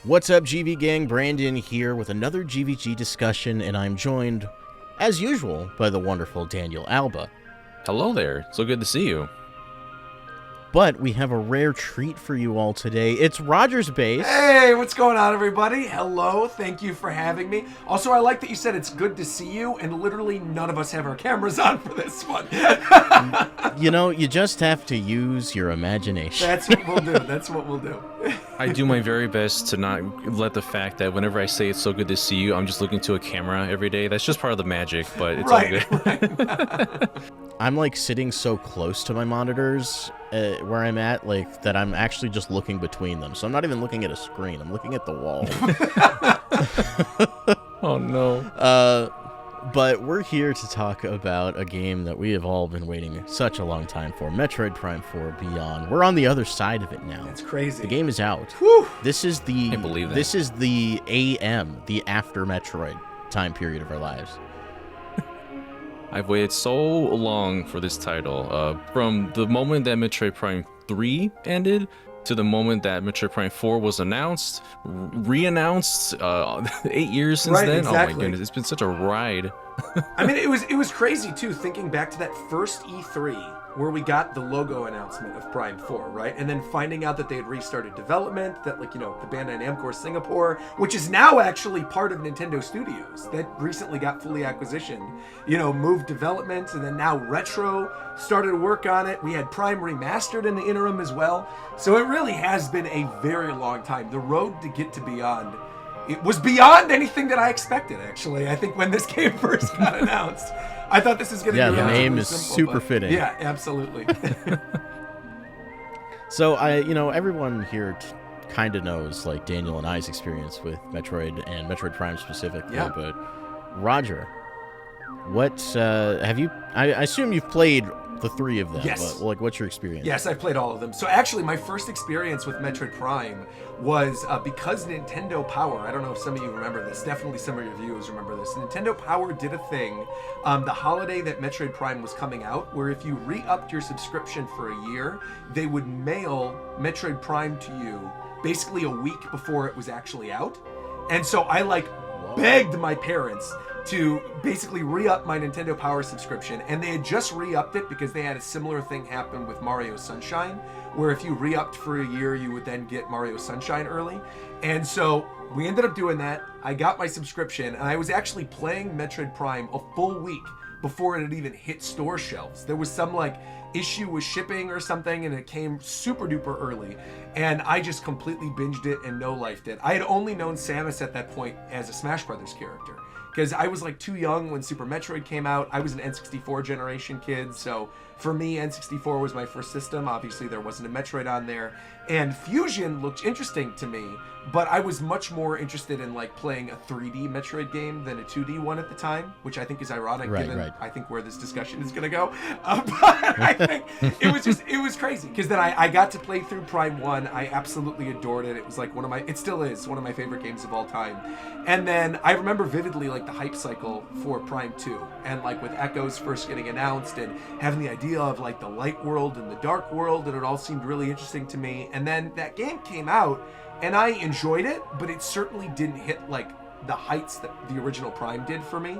What's up, GV gang? Brandon here with another GVG discussion, and I'm joined, as usual, by the wonderful Daniel Alba. Hello there. So good to see you. But we have a rare treat for you all today. It's Roger's base. Hey, what's going on, everybody? Hello, thank you for having me. Also, I like that you said it's good to see you, and literally none of us have our cameras on for this one. You know, you just have to use your imagination. That's what we'll do. That's what we'll do. I do my very best to not let the fact that whenever I say it's so good to see you, I'm just looking to a camera every day. That's just part of the magic, but it's all good. Right. I'm like sitting so close to my monitors where I'm at, like that I'm actually just looking between them. So I'm not even looking at a screen. I'm looking at the wall. Oh no. But we're here to talk about a game that we have all been waiting such a long time for, Metroid Prime 4 Beyond. We're on the other side of it now. It's crazy. The game is out. Whew. This is the Can't believe that. This is the AM, the after Metroid time period of our lives. I've waited so long for this title. From the moment that Metroid Prime 3 ended to the moment that Metroid Prime 4 was announced, re-announced, 8 years since Right, then. exactly. Oh my goodness, it's been such a ride. I mean, it was crazy, too, thinking back to that first E3 where we got the logo announcement of Prime 4, right? And then finding out that they had restarted development, that, like, you know, the Bandai Namco Singapore, which is now actually part of Nintendo Studios, that recently got fully acquisitioned, you know, moved development, and then now Retro started to work on it. We had Prime Remastered in the interim as well. So it really has been a very long time. The road to get to Beyond, it was beyond anything that I expected, actually. I think when this game first got announced, I thought this was going to be the name is simple, super but fitting. Yeah, absolutely. So everyone here kind of knows, like, Daniel and I's experience with Metroid and Metroid Prime specifically. Yeah. But Roger, what have you? I assume you've played the three of them. Yes. But, like, what's your experience? Yes, I've played all of them. So actually, my first experience with Metroid Prime was because Nintendo Power, I don't know if some of you remember this, definitely some of your viewers remember this. Nintendo Power did a thing the holiday that Metroid Prime was coming out, where if you re-upped your subscription for a year, they would mail Metroid Prime to you basically a week before it was actually out. And so I begged my parents to basically re-up my Nintendo Power subscription, and they had just re-upped it because they had a similar thing happen with Mario Sunshine, where if you re-upped for a year, you would then get Mario Sunshine early. And so we ended up doing that. I got my subscription, and I was actually playing Metroid Prime a full week before it had even hit store shelves. There was some issue with shipping or something, and it came super duper early, and I just completely binged it and no-lifed it. I had only known Samus at that point as a Smash Brothers character, because I was too young when Super Metroid came out. I was an N64 generation kid, so for me, N64 was my first system. Obviously, there wasn't a Metroid on there. And Fusion looked interesting to me, but I was much more interested in playing a 3D Metroid game than a 2D one at the time, which I think is ironic given I think where this discussion is going to go. But I think it was crazy, because then I got to play through Prime 1. I absolutely adored it. It was it still is one of my favorite games of all time. And then I remember vividly the hype cycle for Prime 2, and with Echoes first getting announced and having the idea of the light world and the dark world, and it all seemed really interesting to me. And then that game came out, and I enjoyed it, but it certainly didn't hit the heights that the original Prime did for me.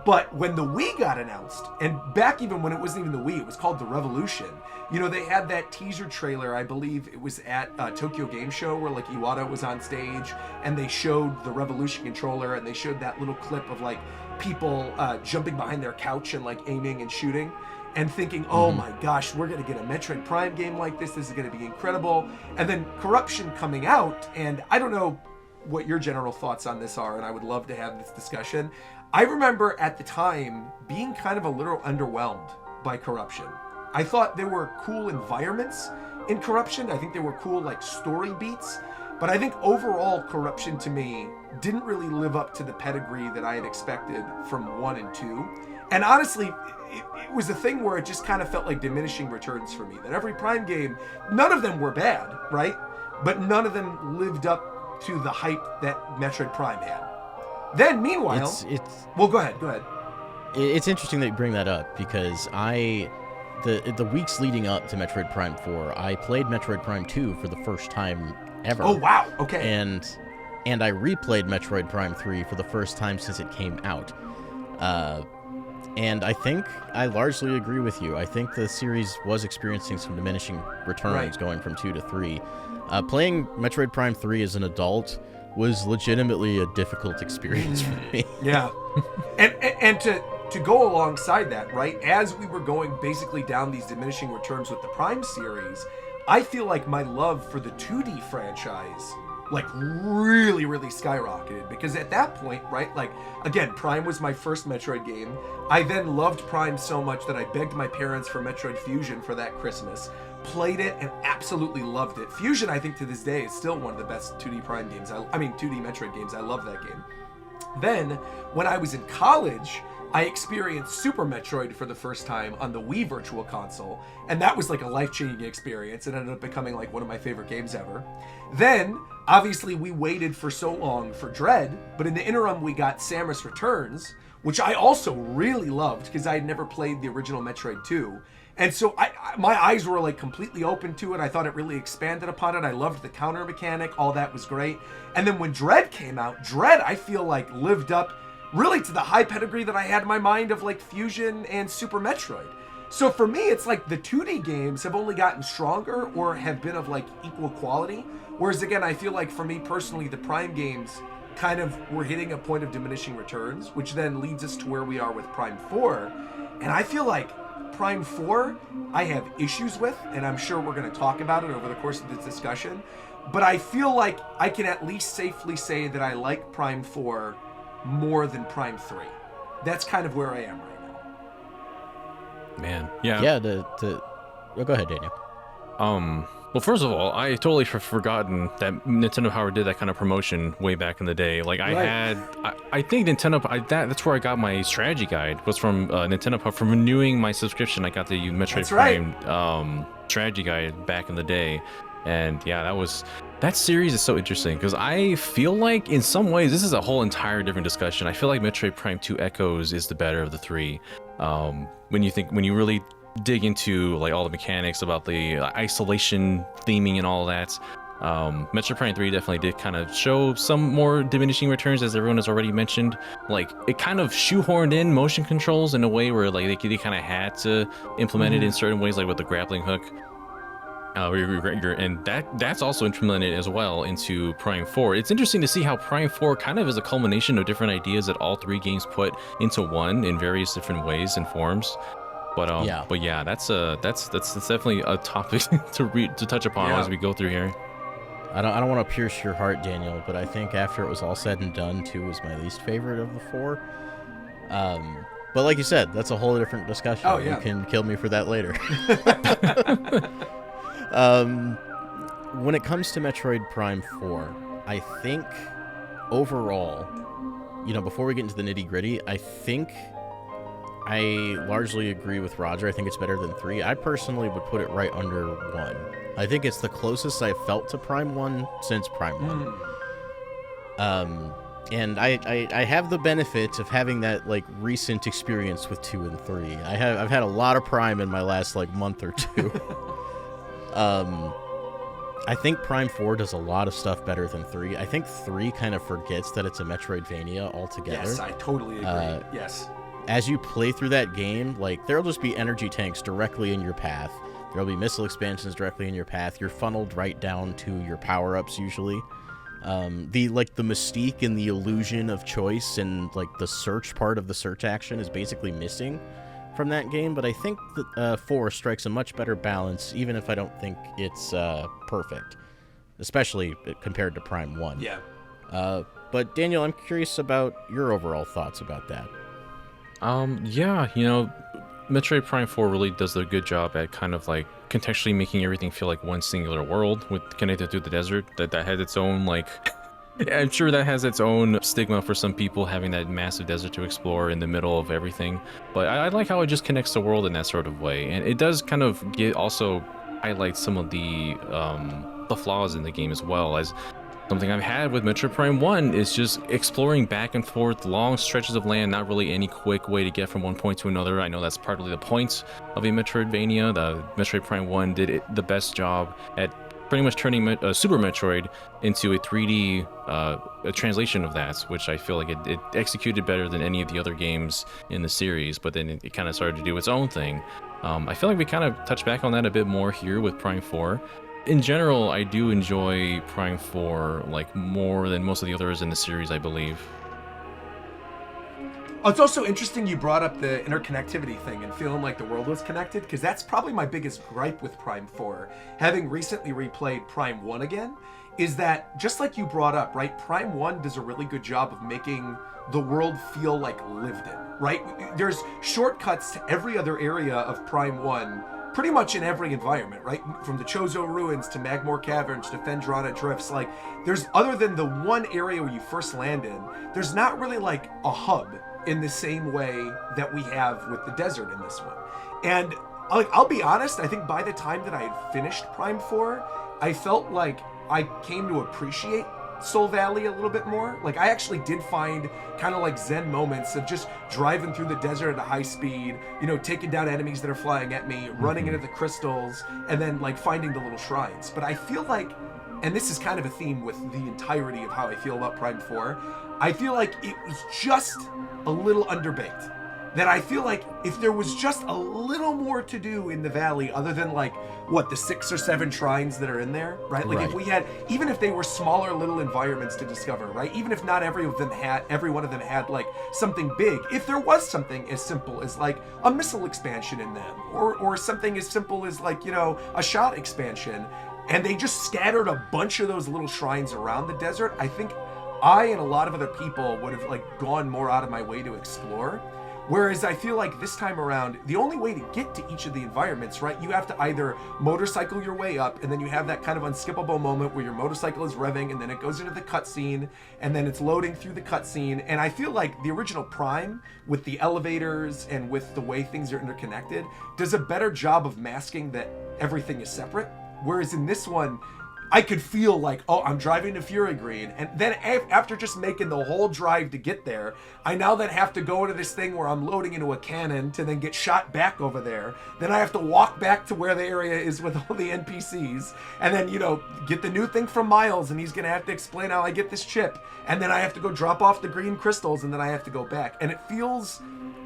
But when the Wii got announced, and back even when it wasn't even the Wii, it was called the Revolution, they had that teaser trailer, I believe it was at Tokyo Game Show, where Iwata was on stage, and they showed the Revolution controller, and they showed that little clip of people jumping behind their couch and aiming and shooting, and thinking, oh my gosh, we're going to get a Metroid Prime game like this. This is going to be incredible. And then Corruption coming out, and I don't know what your general thoughts on this are, and I would love to have this discussion. I remember at the time being kind of a little underwhelmed by Corruption. I thought there were cool environments in Corruption. I think there were cool story beats. But I think overall Corruption to me didn't really live up to the pedigree that I had expected from 1 and 2. And honestly, it was a thing where it just kind of felt like diminishing returns for me. That every Prime game, none of them were bad, right? But none of them lived up to the hype that Metroid Prime had. Then, meanwhile... Well, go ahead. It's interesting that you bring that up, because the weeks leading up to Metroid Prime 4, I played Metroid Prime 2 for the first time ever. Oh, wow. Okay. And and I replayed Metroid Prime 3 for the first time since it came out. And I think I largely agree with you. I think the series was experiencing some diminishing returns going from 2 to 3. Playing Metroid Prime 3 as an adult was legitimately a difficult experience for me. Yeah. and to go alongside that, right, as we were going basically down these diminishing returns with the Prime series, I feel like my love for the 2D franchise like really skyrocketed, because at that point, right, like again, Prime was my first Metroid game. I then loved Prime so much that I begged my parents for Metroid Fusion for that Christmas, played it and absolutely loved it. Fusion, I think to this day, is still one of the best 2D Prime games. I mean 2D Metroid games. I love that game. Then when I was in college, I experienced Super Metroid for the first time on the Wii Virtual Console, and that was like a life-changing experience. It ended up becoming like one of my favorite games ever. Then, obviously, we waited for so long for Dread, but in the interim, we got Samus Returns, which I also really loved because I had never played the original Metroid 2. And so my eyes were like completely open to it. I thought it really expanded upon it. I loved the counter mechanic. All that was great. And then when Dread came out, Dread, I feel like lived up really to the high pedigree that I had in my mind of like Fusion and Super Metroid. So for me, it's like the 2D games have only gotten stronger or have been of like equal quality. Whereas again, I feel like for me personally, the Prime games kind of were hitting a point of diminishing returns, which then leads us to where we are with Prime 4. And I feel like Prime 4, I have issues with, and I'm sure we're going to talk about it over the course of this discussion. But I feel like I can at least safely say that I like Prime 4 more than Prime 3. That's kind of where I am right now. Man, yeah. Yeah, oh, go ahead, Daniel. Well, first of all, I totally forgotten that Nintendo Power did that kind of promotion way back in the day. Like I think Nintendo, that's where I got my strategy guide, was from Nintendo Power. From renewing my subscription, I got the Metroid Prime strategy guide back in the day. And yeah, that series is so interesting because I feel like in some ways, this is a whole entire different discussion. I feel like Metroid Prime 2 Echoes is the better of the three. When you really dig into like all the mechanics about the isolation theming and all that, Metroid Prime 3 definitely did kind of show some more diminishing returns, as everyone has already mentioned. Like it kind of shoehorned in motion controls in a way where like they kind of had to implement it in certain ways, like with the grappling hook. And that's also implemented as well into Prime 4. It's interesting to see how Prime 4 kind of is a culmination of different ideas that all three games put into one in various different ways and forms. But yeah, that's definitely a topic to touch upon as we go through here. I don't want to pierce your heart, Daniel, but I think after it was all said and done, 2 was my least favorite of the 4. But like you said, that's a whole different discussion. Oh, yeah. You can kill me for that later. When it comes to Metroid Prime 4, I think overall, before we get into the nitty-gritty, I think I largely agree with Roger. I think it's better than 3. I personally would put it right under 1. I think it's the closest I've felt to Prime 1 since Prime 1. And I have the benefit of having that like recent experience with 2 and 3. I've had a lot of Prime in my last like month or 2. I think Prime 4 does a lot of stuff better than 3. I think 3 kind of forgets that it's a Metroidvania altogether. Yes, I totally agree. Yes. As you play through that game, like there'll just be energy tanks directly in your path. There'll be missile expansions directly in your path. You're funneled right down to your power-ups usually. The mystique and the illusion of choice and like the search part of the search action is basically missing from that game, but I think that 4 strikes a much better balance, even if I don't think it's perfect, especially compared to Prime 1. Yeah. But Daniel, I'm curious about your overall thoughts about that. Metroid Prime 4 really does a good job at kind of like contextually making everything feel like one singular world connected to the desert that has its own like I'm sure that has its own stigma for some people, having that massive desert to explore in the middle of everything. But I like how it just connects the world in that sort of way, and it does kind of also highlight some of the flaws in the game as well. As something I've had with Metroid Prime 1 is just exploring back and forth long stretches of land, not really any quick way to get from one point to another. I know that's partly the point of a Metroidvania. The Metroid Prime 1 did the best job at pretty much turning Super Metroid into a 3D a translation of that, which I feel like it executed better than any of the other games in the series. But then it kind of started to do its own thing. I feel like we kind of touched back on that a bit more here with Prime 4. In general, I do enjoy Prime 4 like more than most of the others in the series, I believe. It's also interesting you brought up the interconnectivity thing and feeling like the world was connected, because that's probably my biggest gripe with Prime 4, having recently replayed Prime 1 again, is that just like you brought up, right, Prime 1 does a really good job of making the world feel like lived in, right? There's shortcuts to every other area of Prime 1, pretty much in every environment, right? From the Chozo Ruins to Magmore Caverns to Phendrana Drifts, like, there's, other than the one area where you first land in, there's not really like a hub in the same way that we have with the desert in this one. And like, I'll be honest, I think by the time that I had finished Prime 4, I felt like I came to appreciate Soul Valley a little bit more. Like, I actually did find kind of like zen moments of just driving through the desert at a high speed, you know, taking down enemies that are flying at me, running into the crystals, and then like finding the little shrines. But I feel like, and this is kind of a theme with the entirety of how I feel about Prime 4, I feel like it was just a little underbaked. That I feel like if there was just a little more to do in the valley, other than like, what, the 6 or 7 shrines that are in there, right? Like, if we had, even if they were smaller little environments to discover, right? Even if not every one of them had like something big, if there was something as simple as like a missile expansion in them, or something as simple as like, you know, a shot expansion, and they just scattered a bunch of those little shrines around the desert, I think I and a lot of other people would have like gone more out of my way to explore. Whereas I feel like this time around, the only way to get to each of the environments, right, you have to either motorcycle your way up, and then you have that kind of unskippable moment where your motorcycle is revving, and then it goes into the cutscene, and then it's loading through the cutscene. And I feel like the original Prime, with the elevators and with the way things are interconnected, does a better job of masking that everything is separate. Whereas in this one, I could feel like, oh, I'm driving to Fury Green, and then after just making the whole drive to get there, I now then have to go into this thing where I'm loading into a cannon to then get shot back over there. Then I have to walk back to where the area is with all the NPCs, and then, you know, get the new thing from Miles, and he's gonna have to explain how I get this chip, and then I have to go drop off the green crystals, and then I have to go back. And it feels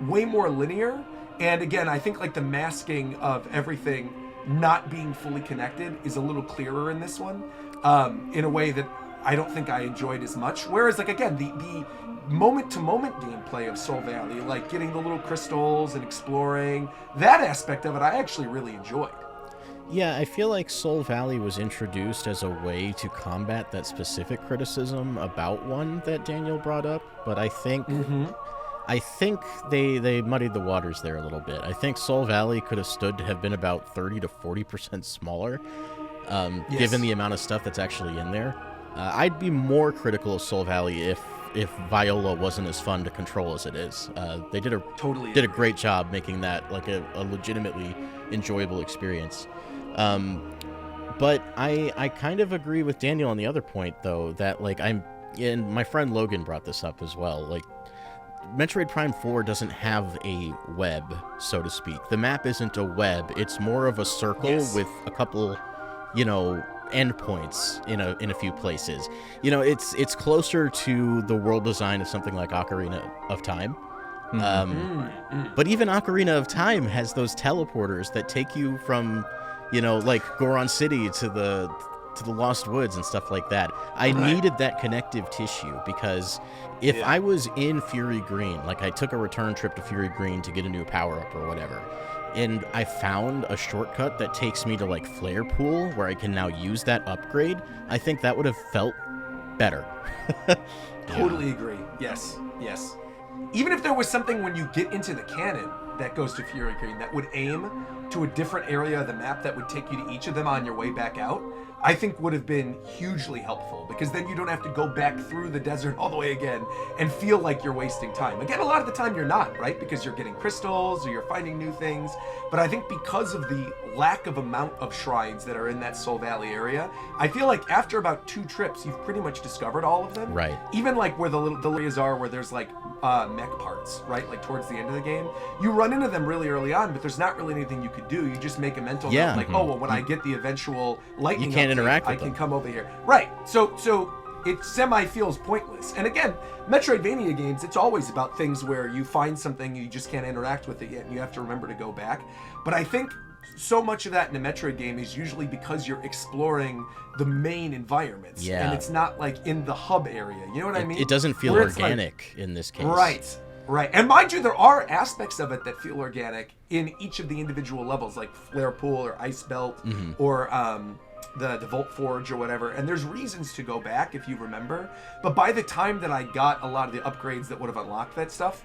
way more linear, and again, I think like the masking of everything not being fully connected is a little clearer in this one, in a way that I don't think I enjoyed as much. Whereas, like, again, the moment-to-moment gameplay of Soul Valley, like getting the little crystals and exploring, that aspect of it I actually really enjoyed. Yeah, I feel like Soul Valley was introduced as a way to combat that specific criticism about one that Daniel brought up, but I think they muddied the waters there a little bit. I think Soul Valley could have stood to have been about 30 to 40% smaller, given the amount of stuff that's actually in there. I'd be more critical of Soul Valley if Viola wasn't as fun to control as it is. They did a great job making that like a legitimately enjoyable experience. But I kind of agree with Daniel on the other point, though, that like and my friend Logan brought this up as well, like, Metroid Prime 4 doesn't have a web, so to speak. The map isn't a web. It's more of a circle with a couple, you know, endpoints in a few places. You know, it's closer to the world design of something like Ocarina of Time. But even Ocarina of Time has those teleporters that take you from, you know, like Goron City to the Lost Woods and stuff like that. I needed that connective tissue, because if I was in Fury Green, like I took a return trip to Fury Green to get a new power-up or whatever, and I found a shortcut that takes me to like Flare Pool where I can now use that upgrade, I think that would have felt better. Totally agree. Yes. Even if there was something when you get into the cannon that goes to Fury Green that would aim to a different area of the map that would take you to each of them on your way back out, I think would have been hugely helpful, because then you don't have to go back through the desert all the way again and feel like you're wasting time. Again, a lot of the time you're not, right? Because you're getting crystals or you're finding new things. But I think because of the lack of amount of shrines that are in that Soul Valley area, I feel like after about 2 trips, you've pretty much discovered all of them. Right. Even like where the areas are where there's like mech parts, right? Like towards the end of the game. You run into them really early on, but there's not really anything you could do. You just make a mental note like, oh, well, when I get the eventual lightning you can't interact with I can them. come over here. Right. So it semi feels pointless. And again, Metroidvania games, it's always about things where you find something, you just can't interact with it yet, and you have to remember to go back. But I think so much of that in a Metroid game is usually because you're exploring the main environments. Yeah. And it's not like in the hub area. You know what I mean? It doesn't feel Where it's organic in this case. Right. And mind you, there are aspects of it that feel organic in each of the individual levels, like Flare Pool or Ice Belt or the Volt Forge or whatever. And there's reasons to go back if you remember. But by the time that I got a lot of the upgrades that would have unlocked that stuff,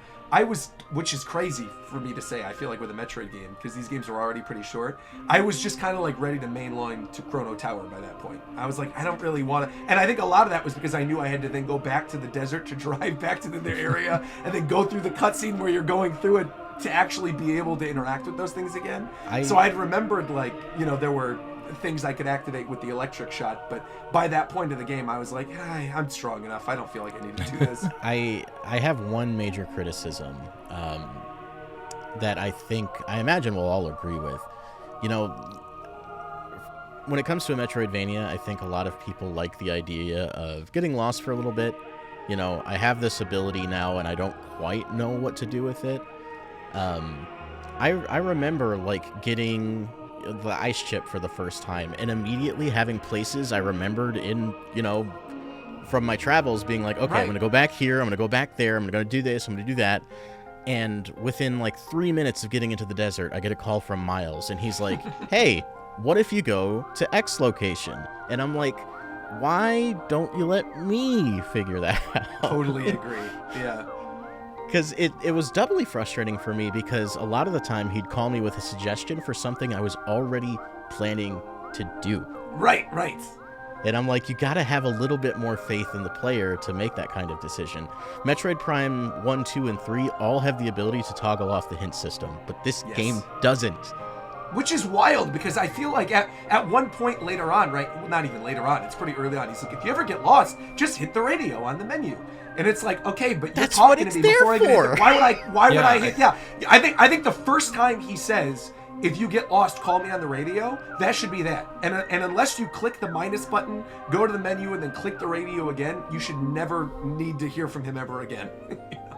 which is crazy for me to say, I feel like with a Metroid game, because these games are already pretty short, I was just kind of like ready to mainline to Chrono Tower by that point. I was like, I don't really want to, and I think a lot of that was because I knew I had to then go back to the desert to drive back to their area and then go through the cutscene where you're going through it to actually be able to interact with those things again. So I'd remembered, like, you know, there were things I could activate with the electric shot, but by that point of the game I was like, I'm strong enough, I don't feel like I need to do this. I have one major criticism that I imagine we'll all agree with. You know, when it comes to a Metroidvania, I think a lot of people like the idea of getting lost for a little bit. You know, I have this ability now and I don't quite know what to do with it. I remember like getting the ice chip for the first time and immediately having places I remembered in, you know, from my travels being like, okay, I'm going to go back here, I'm going to go back there, I'm going to do this, I'm going to do that. And within like 3 minutes of getting into the desert, I get a call from Miles and he's like, hey, what if you go to X location? And I'm like, why don't you let me figure that out? Totally agree. Yeah. Because it was doubly frustrating for me because a lot of the time he'd call me with a suggestion for something I was already planning to do. Right. And I'm like, you gotta have a little bit more faith in the player to make that kind of decision. Metroid Prime 1, 2, and 3 all have the ability to toggle off the hint system, but this game doesn't. Which is wild because I feel like at one point later on, right? Well, not even later on, it's pretty early on. He's like, if you ever get lost, just hit the radio on the menu. And it's like, okay, but you're talking to me before I get hit. Why would I hit? Yeah, I think the first time he says, if you get lost, call me on the radio, that should be that. And unless you click the minus button, go to the menu, and then click the radio again, you should never need to hear from him ever again.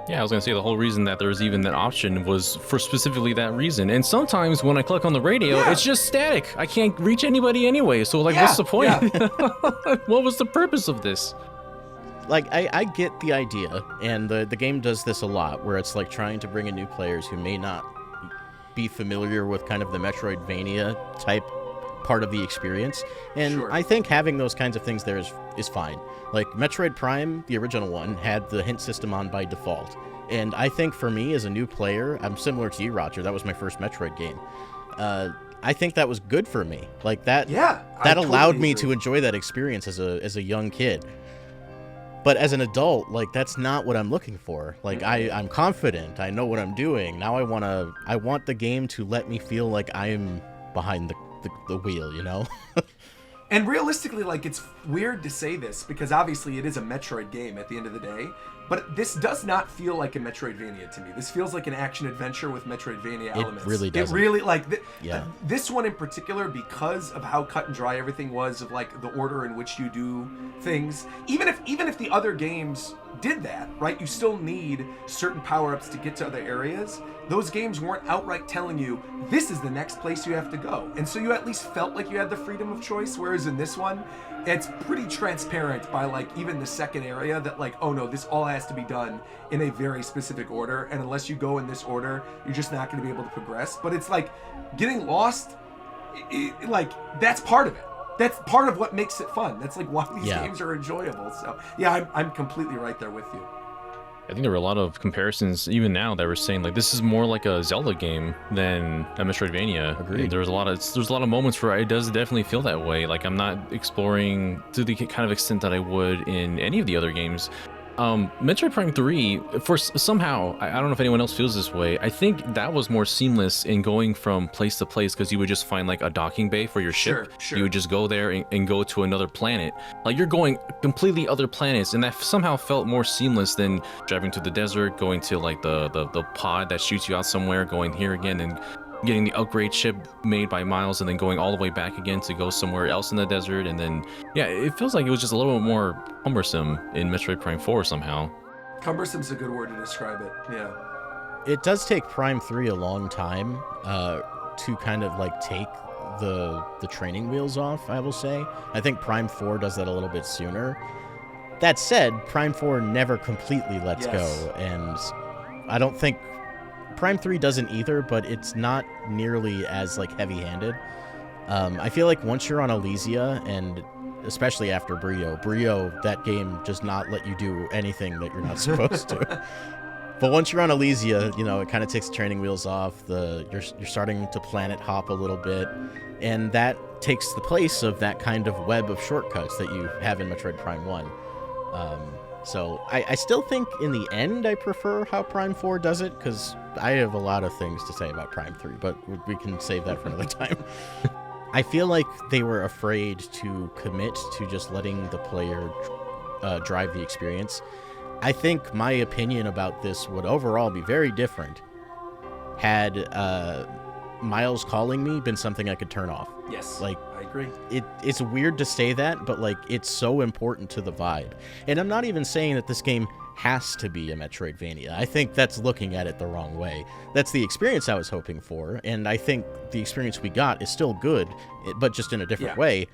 Yeah, I was gonna say the whole reason that there was even that option was for specifically that reason. And sometimes when I click on the radio, it's just static. I can't reach anybody anyway. So like, what's the point? Yeah. What was the purpose of this? Like, I get the idea, and the game does this a lot, where it's like trying to bring in new players who may not be familiar with kind of the Metroidvania type part of the experience. And I think having those kinds of things there is fine. Like Metroid Prime, the original one, had the hint system on by default. And I think for me as a new player, I'm similar to you, Roger. That was my first Metroid game. I think that was good for me. Like that allowed me to enjoy that experience as a young kid. But as an adult, like, that's not what I'm looking for. Like, I'm confident. I know what I'm doing. Now I want the game to let me feel like I'm behind the wheel, you know? And realistically, like, it's weird to say this because obviously it is a Metroid game at the end of the day, but this does not feel like a Metroidvania to me. This feels like an action adventure with Metroidvania elements. It really does. It really, like, this one in particular, because of how cut and dry everything was, of like the order in which you do things. Even if the other games did that, right? You still need certain power-ups to get to other areas. Those games weren't outright telling you, this is the next place you have to go. And so you at least felt like you had the freedom of choice, whereas in this one, it's pretty transparent by like even the second area that like, oh no, this all has to be done in a very specific order. And unless you go in this order, you're just not going to be able to progress. But it's like getting lost, like that's part of it. That's part of what makes it fun. That's like why these games are enjoyable. So yeah, I'm completely right there with you. I think there were a lot of comparisons even now that were saying like this is more like a Zelda game than a Metroidvania. Agreed. There's a lot of moments where it does definitely feel that way. Like I'm not exploring to the kind of extent that I would in any of the other games. Metroid Prime 3, for somehow, I don't know if anyone else feels this way, I think that was more seamless in going from place to place because you would just find like a docking bay for your ship. Sure. You would just go there and go to another planet. Like you're going completely other planets, and that somehow felt more seamless than driving to the desert, going to like the pod that shoots you out somewhere, going here again, and getting the upgrade ship made by Miles and then going all the way back again to go somewhere else in the desert. And then, yeah, it feels like it was just a little bit more cumbersome in Metroid Prime 4 somehow. Cumbersome's a good word to describe it, yeah. It does take Prime 3 a long time to kind of like take the training wheels off, I will say. I think Prime 4 does that a little bit sooner. That said, Prime 4 never completely lets go, and I don't think Prime 3 doesn't either, but it's not nearly as like heavy-handed. I feel like once you're on Elysia, and especially after Brio, that game does not let you do anything that you're not supposed to. But once you're on Elysia, you know, it kind of takes the training wheels off. You're starting to planet hop a little bit, and that takes the place of that kind of web of shortcuts that you have in Metroid Prime 1. So I still think in the end I prefer how Prime 4 does it, because I have a lot of things to say about Prime 3, but we can save that for another time. I feel like they were afraid to commit to just letting the player drive the experience. I think my opinion about this would overall be very different had Miles calling me been something I could turn off. Yes, like, I agree. It's weird to say that, but like it's so important to the vibe. And I'm not even saying that this game has to be a Metroidvania. I think that's looking at it the wrong way. That's the experience I was hoping for, and I think the experience we got is still good, but just in a different way.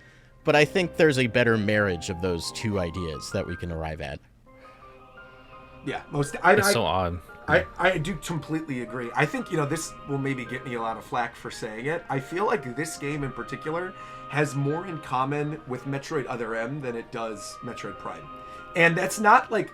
But I think there's a better marriage of those two ideas that we can arrive at. Yeah, it's so odd. I do completely agree. I think, you know, this will maybe get me a lot of flack for saying it. I feel like this game in particular has more in common with Metroid Other M than it does Metroid Prime. And that's not like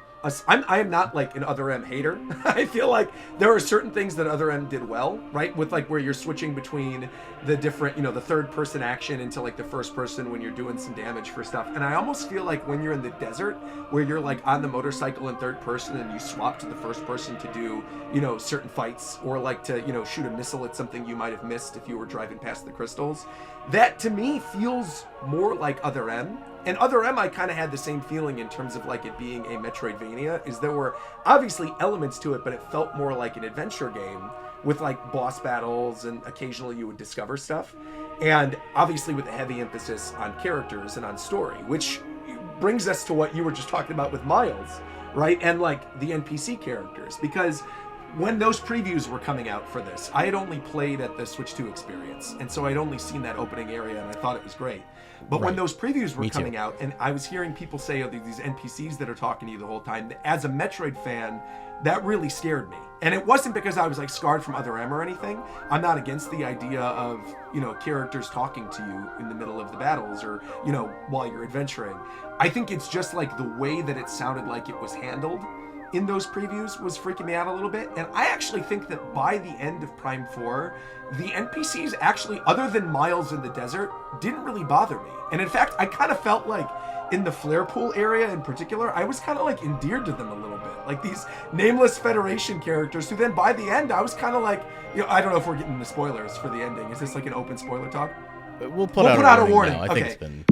I am not like an Other M hater. I feel like there are certain things that Other M did well, right? With like where you're switching between the different, you know, the third person action into like the first person when you're doing some damage for stuff. And I almost feel like when you're in the desert where you're like on the motorcycle in third person and you swap to the first person to do, you know, certain fights, or like to, you know, shoot a missile at something you might have missed if you were driving past the crystals. That to me feels more like Other M. And Other M, I kind of had the same feeling in terms of like it being a Metroidvania, is there were obviously elements to it, but it felt more like an adventure game with like boss battles, and occasionally you would discover stuff. And obviously with a heavy emphasis on characters and on story, which brings us to what you were just talking about with Miles, right? And like the NPC characters, because when those previews were coming out for this, I had only played at the Switch 2 experience, and so I'd only seen that opening area, and I thought it was great. But when those previews were coming out, and I was hearing people say, oh, these NPCs that are talking to you the whole time, as a Metroid fan, that really scared me. And it wasn't because I was like scarred from Other M or anything. I'm not against the idea of, you know, characters talking to you in the middle of the battles, or, you know, while you're adventuring. I think it's just like the way that it sounded like it was handled in those previews was freaking me out a little bit. And I actually think that by the end of Prime 4, the NPCs actually, other than Miles in the desert, didn't really bother me. And in fact, I kind of felt like in the flare pool area in particular, I was kind of like endeared to them a little bit. Like these nameless Federation characters who then by the end, I was kind of like, you know, I don't know if we're getting the spoilers for the ending. Is this like an open spoiler talk? We'll put out a warning. I think okay. it's been...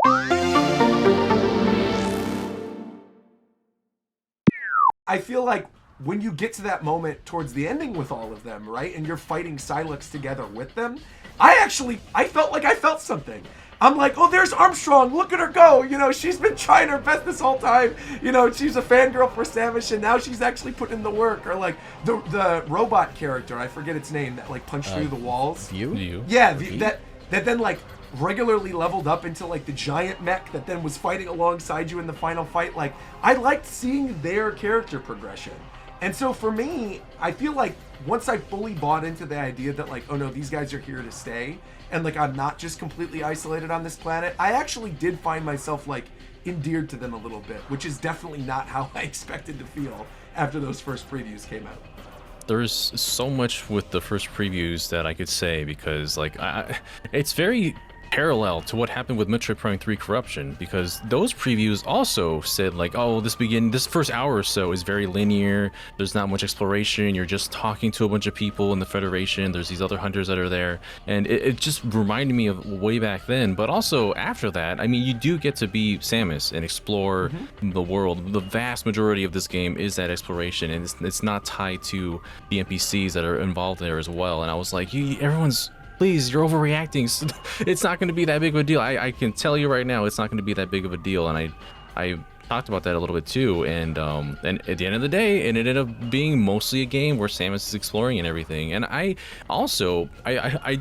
I feel like when you get to that moment towards the ending with all of them, right, and you're fighting Psylex together with them, I felt like I felt something. I'm like, oh, there's Armstrong. Look at her go. You know, she's been trying her best this whole time. You know, she's a fangirl for Samus, and now she's actually putting in the work. Or like the robot character, I forget its name, that like punched through the walls. You? Yeah, that then like regularly leveled up into like the giant mech that then was fighting alongside you in the final fight. Like, I liked seeing their character progression. And so for me, I feel like once I fully bought into the idea that like, oh no, these guys are here to stay, and like I'm not just completely isolated on this planet, I actually did find myself like endeared to them a little bit, which is definitely not how I expected to feel after those first previews came out. There's so much with the first previews that I could say, because like it's very parallel to what happened with Metroid Prime 3 Corruption, because those previews also said like, oh, this first hour or so is very linear, there's not much exploration, you're just talking to a bunch of people in the Federation, there's these other hunters that are there, and it just reminded me of way back then. But also after that, I mean, you do get to be Samus and explore the world. The vast majority of this game is that exploration, and it's not tied to the NPCs that are involved there as well. And I was like, please, you're overreacting. It's not going to be that big of a deal. I can tell you right now, it's not going to be that big of a deal. And I talked about that a little bit too. And at the end of the day, it ended up being mostly a game where Samus is exploring and everything. And I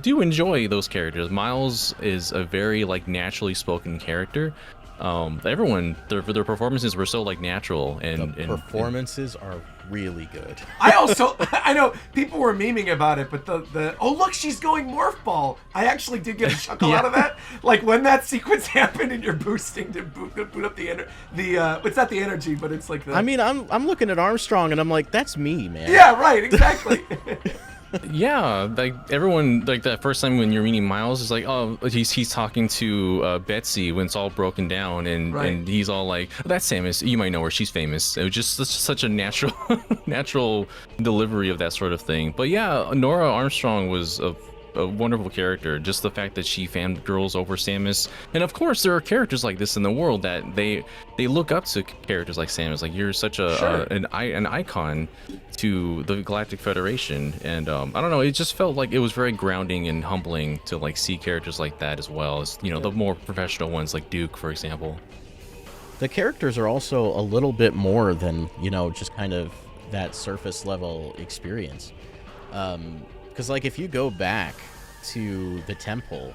do enjoy those characters. Miles is a very like naturally spoken character. Everyone, their performances were so like natural, and the performances are really good. I know people were memeing about it, but the oh look, she's going morph ball. I actually did get a chuckle out of that. Like when that sequence happened and you're boosting to boot up it's not the energy, but it's like the. I mean, I'm looking at Armstrong and I'm like, that's me, man. Yeah, right, exactly. Yeah, like everyone, like that first time when you're meeting Miles is like, oh, he's talking to Betsy when it's all broken down, and he's all like, that's Samus, you might know her, she's famous. It was just such a natural delivery of that sort of thing. But yeah, Nora Armstrong was a wonderful character. Just the fact that she fangirls over Samus, and of course there are characters like this in the world that they look up to characters like Samus. Like you're such an icon to the Galactic Federation, and I don't know, it just felt like it was very grounding and humbling to like see characters like that, as well as, you know, the more professional ones like Duke, for example. The characters are also a little bit more than, you know, just kind of that surface level experience. Because like if you go back to the temple,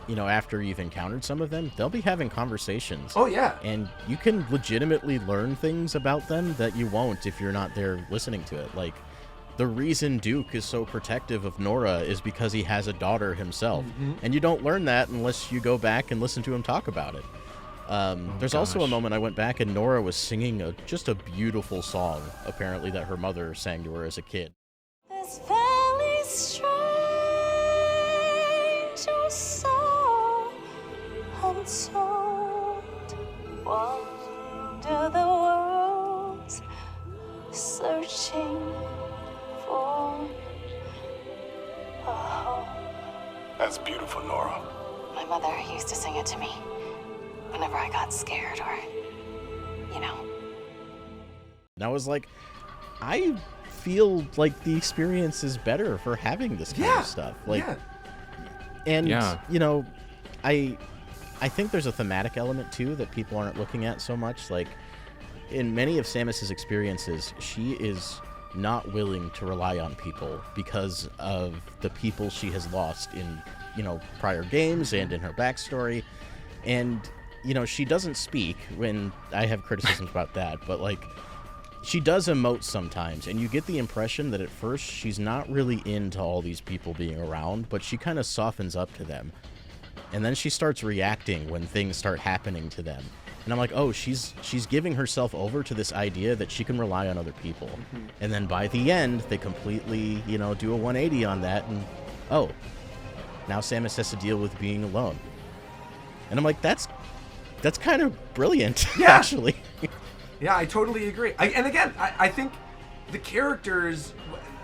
you know, after you've encountered some of them, they'll be having conversations. Oh yeah. And you can legitimately learn things about them that you won't if you're not there listening to it. Like the reason Duke is so protective of Nora is because he has a daughter himself. And you don't learn that unless you go back and listen to him talk about it. There's also a moment I went back and Nora was singing just a beautiful song, apparently, that her mother sang to her as a kid. This valley strange, oh so untold. Wander the world, searching for a home. That's beautiful, Nora. My mother used to sing it to me whenever I got scared or, you know. And I was like, I feel like the experience is better for having this kind of stuff. Like, and you know, I think there's a thematic element too that people aren't looking at so much. Like in many of Samus's experiences, she is not willing to rely on people because of the people she has lost in, you know, prior games and in her backstory. And, you know, she doesn't speak, when I have criticisms about that, but like she does emote sometimes, and you get the impression that at first she's not really into all these people being around, but she kind of softens up to them. And then she starts reacting when things start happening to them. And I'm like, oh, she's giving herself over to this idea that she can rely on other people. And then by the end, they completely, you know, do a 180 on that, and oh, now Samus has to deal with being alone. And I'm like, that's kind of brilliant, actually. Yeah, I totally agree. I think the characters,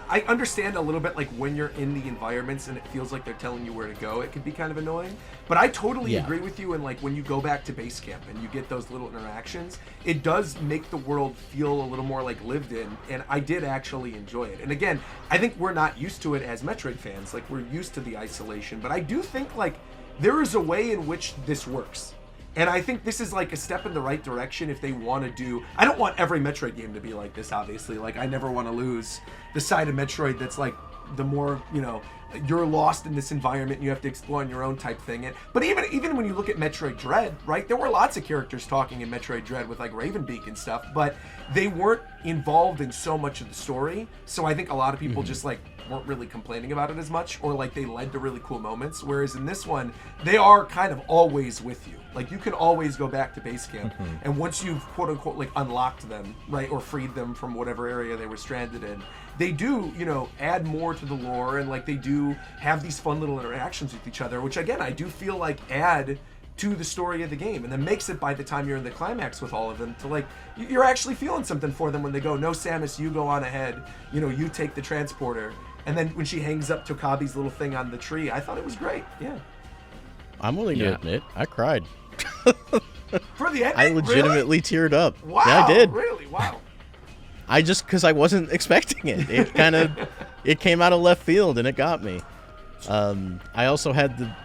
I understand a little bit, like when you're in the environments and it feels like they're telling you where to go, it can be kind of annoying. But I totally agree with you, and like when you go back to base camp and you get those little interactions, it does make the world feel a little more like lived in, and I did actually enjoy it. And again, I think we're not used to it as Metroid fans, like we're used to the isolation, but I do think like there is a way in which this works. And I think this is like a step in the right direction if they want to do... I don't want every Metroid game to be like this, obviously. Like, I never want to lose the side of Metroid that's like the more, you know, you're lost in this environment and you have to explore on your own type thing. But even when you look at Metroid Dread, right, there were lots of characters talking in Metroid Dread with like Ravenbeak and stuff, but they weren't involved in so much of the story. So I think a lot of people just like weren't really complaining about it as much, or like they led to really cool moments. Whereas in this one, they are kind of always with you. Like you can always go back to base camp, and once you've quote unquote like unlocked them, right, or freed them from whatever area they were stranded in, they do, add more to the lore, and like they do have these fun little interactions with each other, which again I do feel like add to the story of the game, and then makes it by the time you're in the climax with all of them to like you're actually feeling something for them when they go, no, Samus, you go on ahead, you take the transporter. And then when she hangs up Tokabi's little thing on the tree, I thought it was great. Yeah, I'm willing to admit I cried. For the ending, I legitimately teared up. Wow, yeah, I did. Really? Wow. I just, because I wasn't expecting it. It came out of left field and it got me. I also had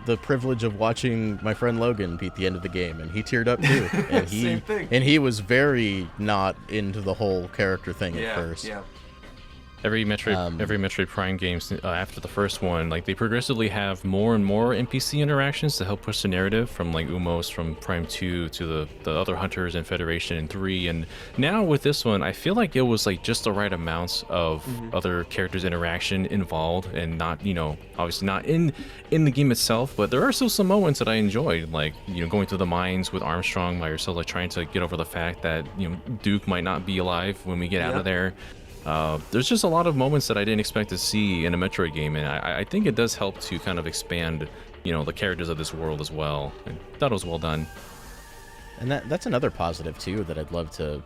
the privilege of watching my friend Logan beat the end of the game, and he teared up too. And Same thing. And he was very not into the whole character thing at first. Yeah. Every Metroid Prime game after the first one, like they progressively have more and more NPC interactions to help push the narrative, from like Umos from Prime 2 to the other hunters in Federation in 3, and now with this one, I feel like it was like just the right amounts of other characters' interaction involved, and not, obviously not in the game itself, but there are still some moments that I enjoyed, like going through the mines with Armstrong by yourself, like trying to get over the fact that Duke might not be alive when we get out of there. There's just a lot of moments that I didn't expect to see in a Metroid game, and I think it does help to kind of expand, the characters of this world as well. I thought it was well done. And that's another positive too that I'd love to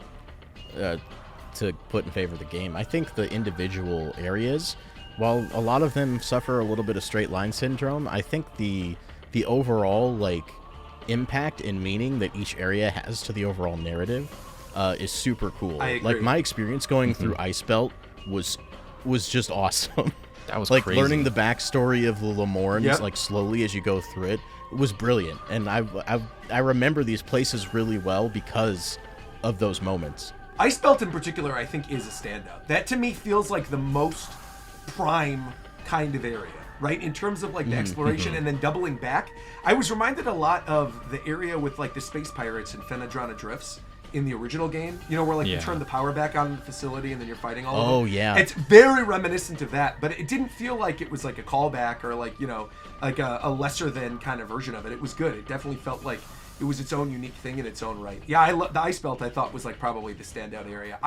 put in favor of the game. I think the individual areas, while a lot of them suffer a little bit of straight line syndrome, I think the overall like impact and meaning that each area has to the overall narrative is super cool. I agree. Like my experience going through Ice Belt was just awesome. That was like crazy. Learning the backstory of the Lemorns, Yep. like slowly as you go through it, was brilliant. And I remember these places really well because of those moments. Ice Belt in particular, I think, is a standout. That to me feels like the most Prime kind of area, right? In terms of like the exploration and then doubling back. I was reminded a lot of the area with like the space pirates and Fenadrana Drifts in the original game, where like you turn the power back on in the facility and then you're fighting all of them. Oh, yeah. It's very reminiscent of that, but it didn't feel like it was like a callback or like, like a lesser than kind of version of it. It was good. It definitely felt like it was its own unique thing in its own right. Yeah, the Ice Belt I thought was like probably the standout area.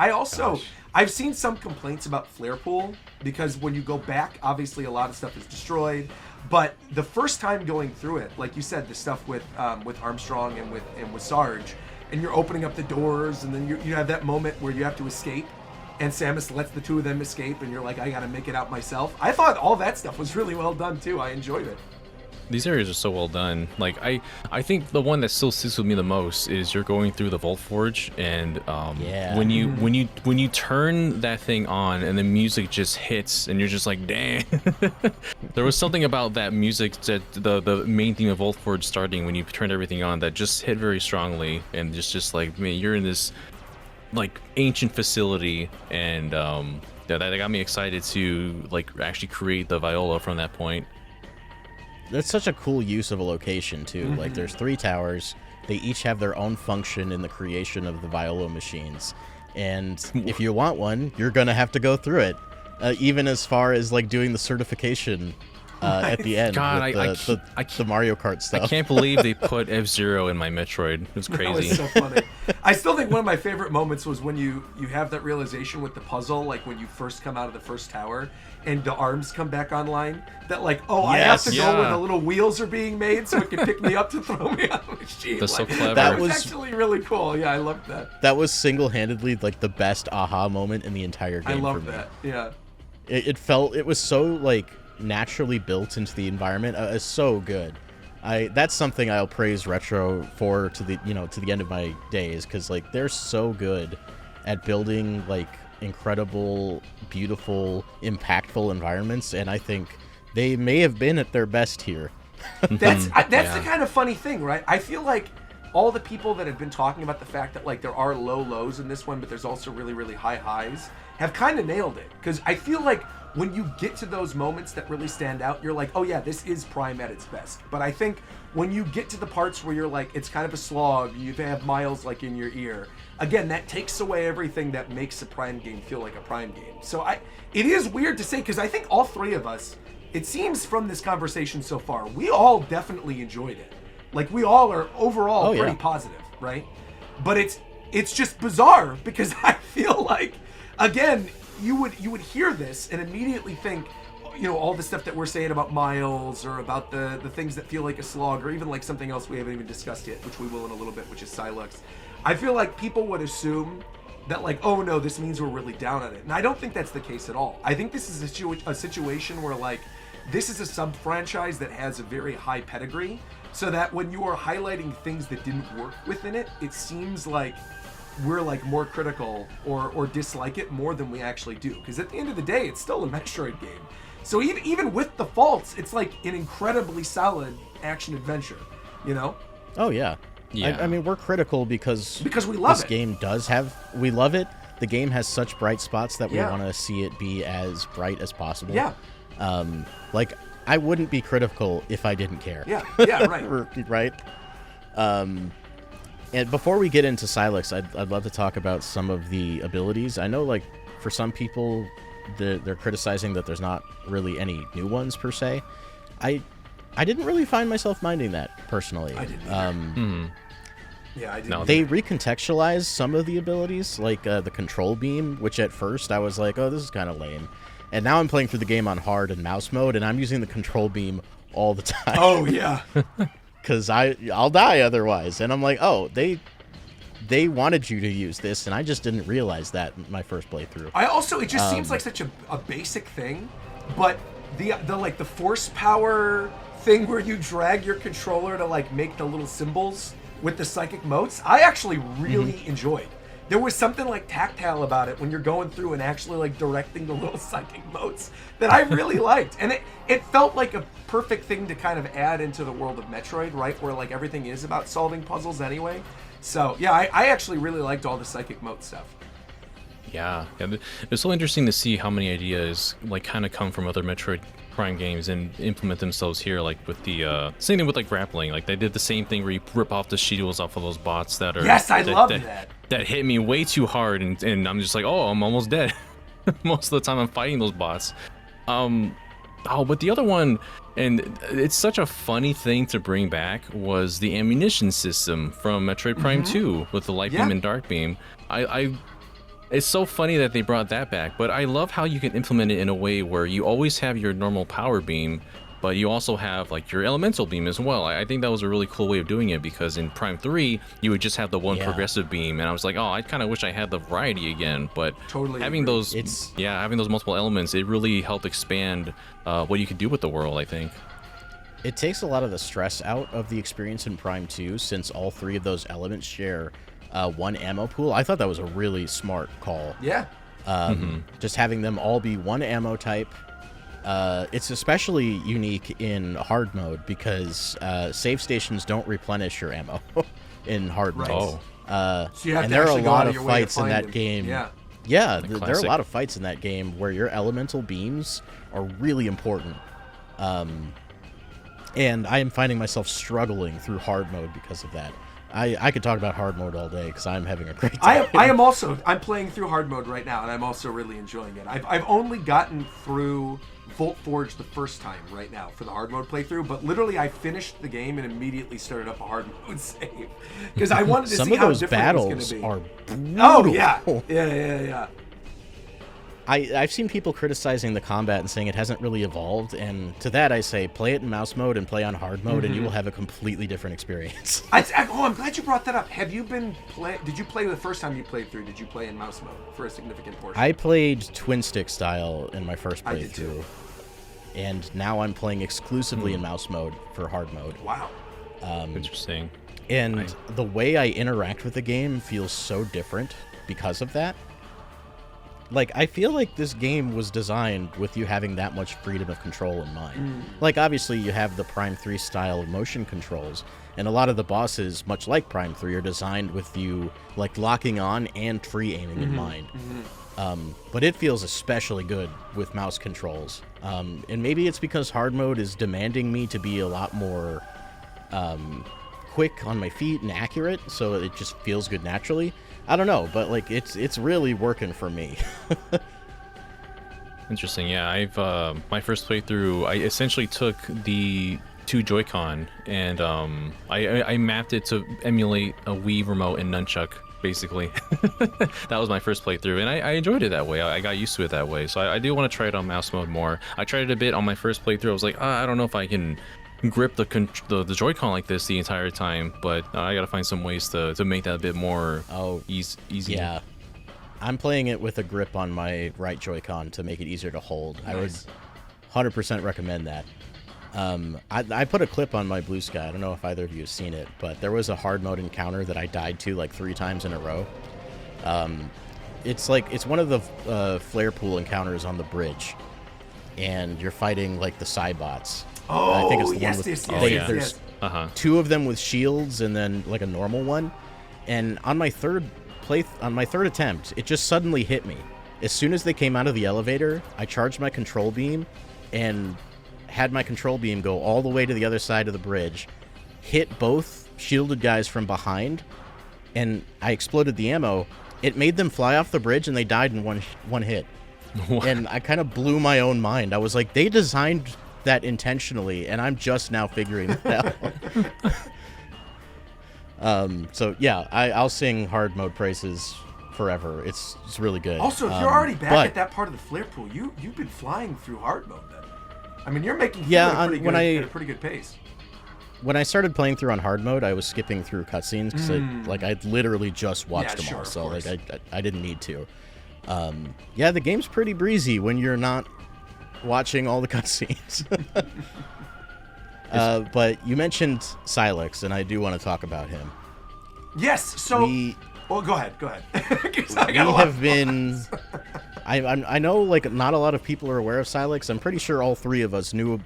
I've seen some complaints about Flare Pool because when you go back, obviously a lot of stuff is destroyed. But the first time going through it, like you said, the stuff with Armstrong and with Sarge, and you're opening up the doors, and then you have that moment where you have to escape, and Samus lets the two of them escape, and you're like, I gotta make it out myself. I thought all that stuff was really well done too. I enjoyed it. These areas are so well done. Like I think the one that still sticks with me the most is you're going through the Vault Forge, and when you turn that thing on and the music just hits, and you're just like, damn. There was something about that music, that the main theme of Vault Forge starting when you turned everything on, that just hit very strongly, and just like, man, you're in this like ancient facility, and that got me excited to like actually create the Viola from that point. That's such a cool use of a location too. Like there's 3 towers. They each have their own function in the creation of the Viola machines. And if you want one, you're going to have to go through it. Even as far as like doing the certification at the end. God, with the Mario Kart stuff. I can't believe they put F-Zero in my Metroid. It was crazy. That was so funny. I still think one of my favorite moments was when you have that realization with the puzzle, like when you first come out of the first tower and the arms come back online, that like, I have to go where the little wheels are being made so it can pick me up to throw me on the machine. That's like, so clever. That was actually really cool. Yeah, I loved that. That was single-handedly like the best aha moment in the entire game. I love for me. that. Yeah. It was so like naturally built into the environment. It's so good. That's something I'll praise Retro for to the end of my days, because like they're so good at building like incredible, beautiful, impactful environments, and I think they may have been at their best here. That's the kind of funny thing, right? I feel like all the people that have been talking about the fact that like there are low lows in this one, but there's also really, really high highs, have kind of nailed it. Because I feel like when you get to those moments that really stand out, you're like, oh yeah, this is Prime at its best. But I think when you get to the parts where you're like, it's kind of a slog, you have Miles like in your ear, again, that takes away everything that makes a Prime game feel like a Prime game. So it is weird to say, because I think all 3 of us, it seems from this conversation so far, we all definitely enjoyed it. Like we all are overall pretty positive, right? But it's just bizarre because I feel like, again, you would hear this and immediately think, you know, all the stuff that we're saying about Miles or about the things that feel like a slog, or even like something else we haven't even discussed yet, which we will in a little bit, which is Psylex. I feel like people would assume that like, oh no, this means we're really down on it. And I don't think that's the case at all. I think this is a situation where like, this is a sub-franchise that has a very high pedigree, so that when you are highlighting things that didn't work within it, it seems like we're like more critical or dislike it more than we actually do. Because at the end of the day, it's still a Metroid game. So even with the faults, it's like an incredibly solid action adventure, you know? Oh yeah. Yeah. I mean, we're critical because we love this it. game does have. We love it. The game has such bright spots that we Yeah. want to see it be as bright as possible. Yeah. Like I wouldn't be critical if I didn't care. Yeah. Yeah. Right. Right. And before we get into Psylex, I'd love to talk about some of the abilities. I know, like, for some people, they're criticizing that there's not really any new ones per se. I didn't really find myself minding that personally. I didn't either. Yeah, I didn't. No, They recontextualized some of the abilities, like the control beam, which at first I was like, oh, this is kind of lame. And now I'm playing through the game on hard and mouse mode, and I'm using the control beam all the time. Oh yeah. Because I'll die otherwise. And I'm like, oh, they wanted you to use this, and I just didn't realize that in my first playthrough. It just seems like such a basic thing, but the like the force power thing where you drag your controller to like make the little symbols with the psychic motes, I actually really enjoyed. There was something like tactile about it when you're going through and actually like directing the little psychic motes that I really liked. And it felt like a perfect thing to kind of add into the world of Metroid, right? Where like everything is about solving puzzles anyway. So yeah, I actually really liked all the psychic mote stuff. Yeah, it's so interesting to see how many ideas like kind of come from other Metroid Prime games and implement themselves here. Like with the same thing with like grappling. Like they did the same thing where you rip off the shields off of those bots that are. Yes, I love that. That hit me way too hard, and I'm just like, oh, I'm almost dead. Most of the time, I'm fighting those bots. But the other one, and it's such a funny thing to bring back, was the ammunition system from Metroid Prime 2 with the light beam and dark beam. It's so funny that they brought that back, but I love how you can implement it in a way where you always have your normal power beam, but you also have like your elemental beam as well. I think that was a really cool way of doing it, because in Prime 3, you would just have the one progressive beam, and I was like, oh, I kind of wish I had the variety again, but Totally having agree. those, having those multiple elements, it really helped expand what you could do with the world, I think. It takes a lot of the stress out of the experience in Prime 2, since all three of those elements share one ammo pool. I thought that was a really smart call. Yeah. Just having them all be one ammo type. It's especially unique in hard mode because save stations don't replenish your ammo in hard mode. Oh. So you have and to there are a actually go lot out of your way to fights in find that them. game. Yeah. Yeah, there are a classic. lot of fights in that game where your elemental beams are really important. And I am finding myself struggling through hard mode because of that. I could talk about hard mode all day because I'm having a great time. I'm playing through hard mode right now, and I'm also really enjoying it. I've only gotten through Volt Forge the first time right now for the hard mode playthrough, but literally I finished the game and immediately started up a hard mode save because I wanted to Some see of how those different battles it was going to are be. brutal. Oh yeah. I've seen people criticizing the combat and saying it hasn't really evolved, and to that I say play it in mouse mode and play on hard mode, and you will have a completely different experience. I'm glad you brought that up. Have you been Did you play the first time you played through? Did you play in mouse mode for a significant portion? I played twin stick style in my first I did too. playthrough, and now I'm playing exclusively in mouse mode for hard mode. Wow. Interesting. And the way I interact with the game feels so different because of that. Like, I feel like this game was designed with you having that much freedom of control in mind. Like, obviously, you have the Prime 3 style motion controls, and a lot of the bosses, much like Prime 3, are designed with you, like, locking on and tree aiming in mind. But it feels especially good with mouse controls. And maybe it's because hard mode is demanding me to be a lot more quick on my feet and accurate, so it just feels good naturally. I don't know, but like it's really working for me. Interesting. Yeah, I've my first playthrough, I essentially took the two Joy-Con and I mapped it to emulate a Wii remote and nunchuck basically. That was my first playthrough, and I enjoyed it that way. I got used to it that way, so I do want to try it on mouse mode more. I tried it a bit on my first playthrough. I was like, I don't know if I can grip the Joy-Con like this the entire time, but I gotta find some ways to make that a bit more easy. Yeah. I'm playing it with a grip on my right Joy-Con to make it easier to hold. Nice. I would 100% recommend that. I put a clip on my Bluesky. I don't know if either of you have seen it, but there was a hard mode encounter that I died to like 3 times in a row. It's one of the flare pool encounters on the bridge, and you're fighting like the Cybots. Oh, I think it's the yes, one with, yes. There's Uh-huh. 2 of them with shields and then like a normal one. And on my third attempt, it just suddenly hit me. As soon as they came out of the elevator, I charged my control beam and had my control beam go all the way to the other side of the bridge, hit both shielded guys from behind, and I exploded the ammo. It made them fly off the bridge and they died in one hit. What? And I kind of blew my own mind. I was like, they designed that intentionally, and I'm just now figuring that out. So yeah, I'll sing hard mode praises forever. It's really good. Also, if you're already back at that part of the flare pool, you've been flying through hard mode then. I mean, you're making at a pretty good pace. When I started playing through on hard mode, I was skipping through cutscenes because I literally just watched them all, so like I didn't need to. Yeah, the game's pretty breezy when you're not watching all the cutscenes. But you mentioned Psylex, and I do want to talk about him. Yes. So, go ahead. We have been. I know, like, not a lot of people are aware of Psylex. I'm pretty sure all 3 of us knew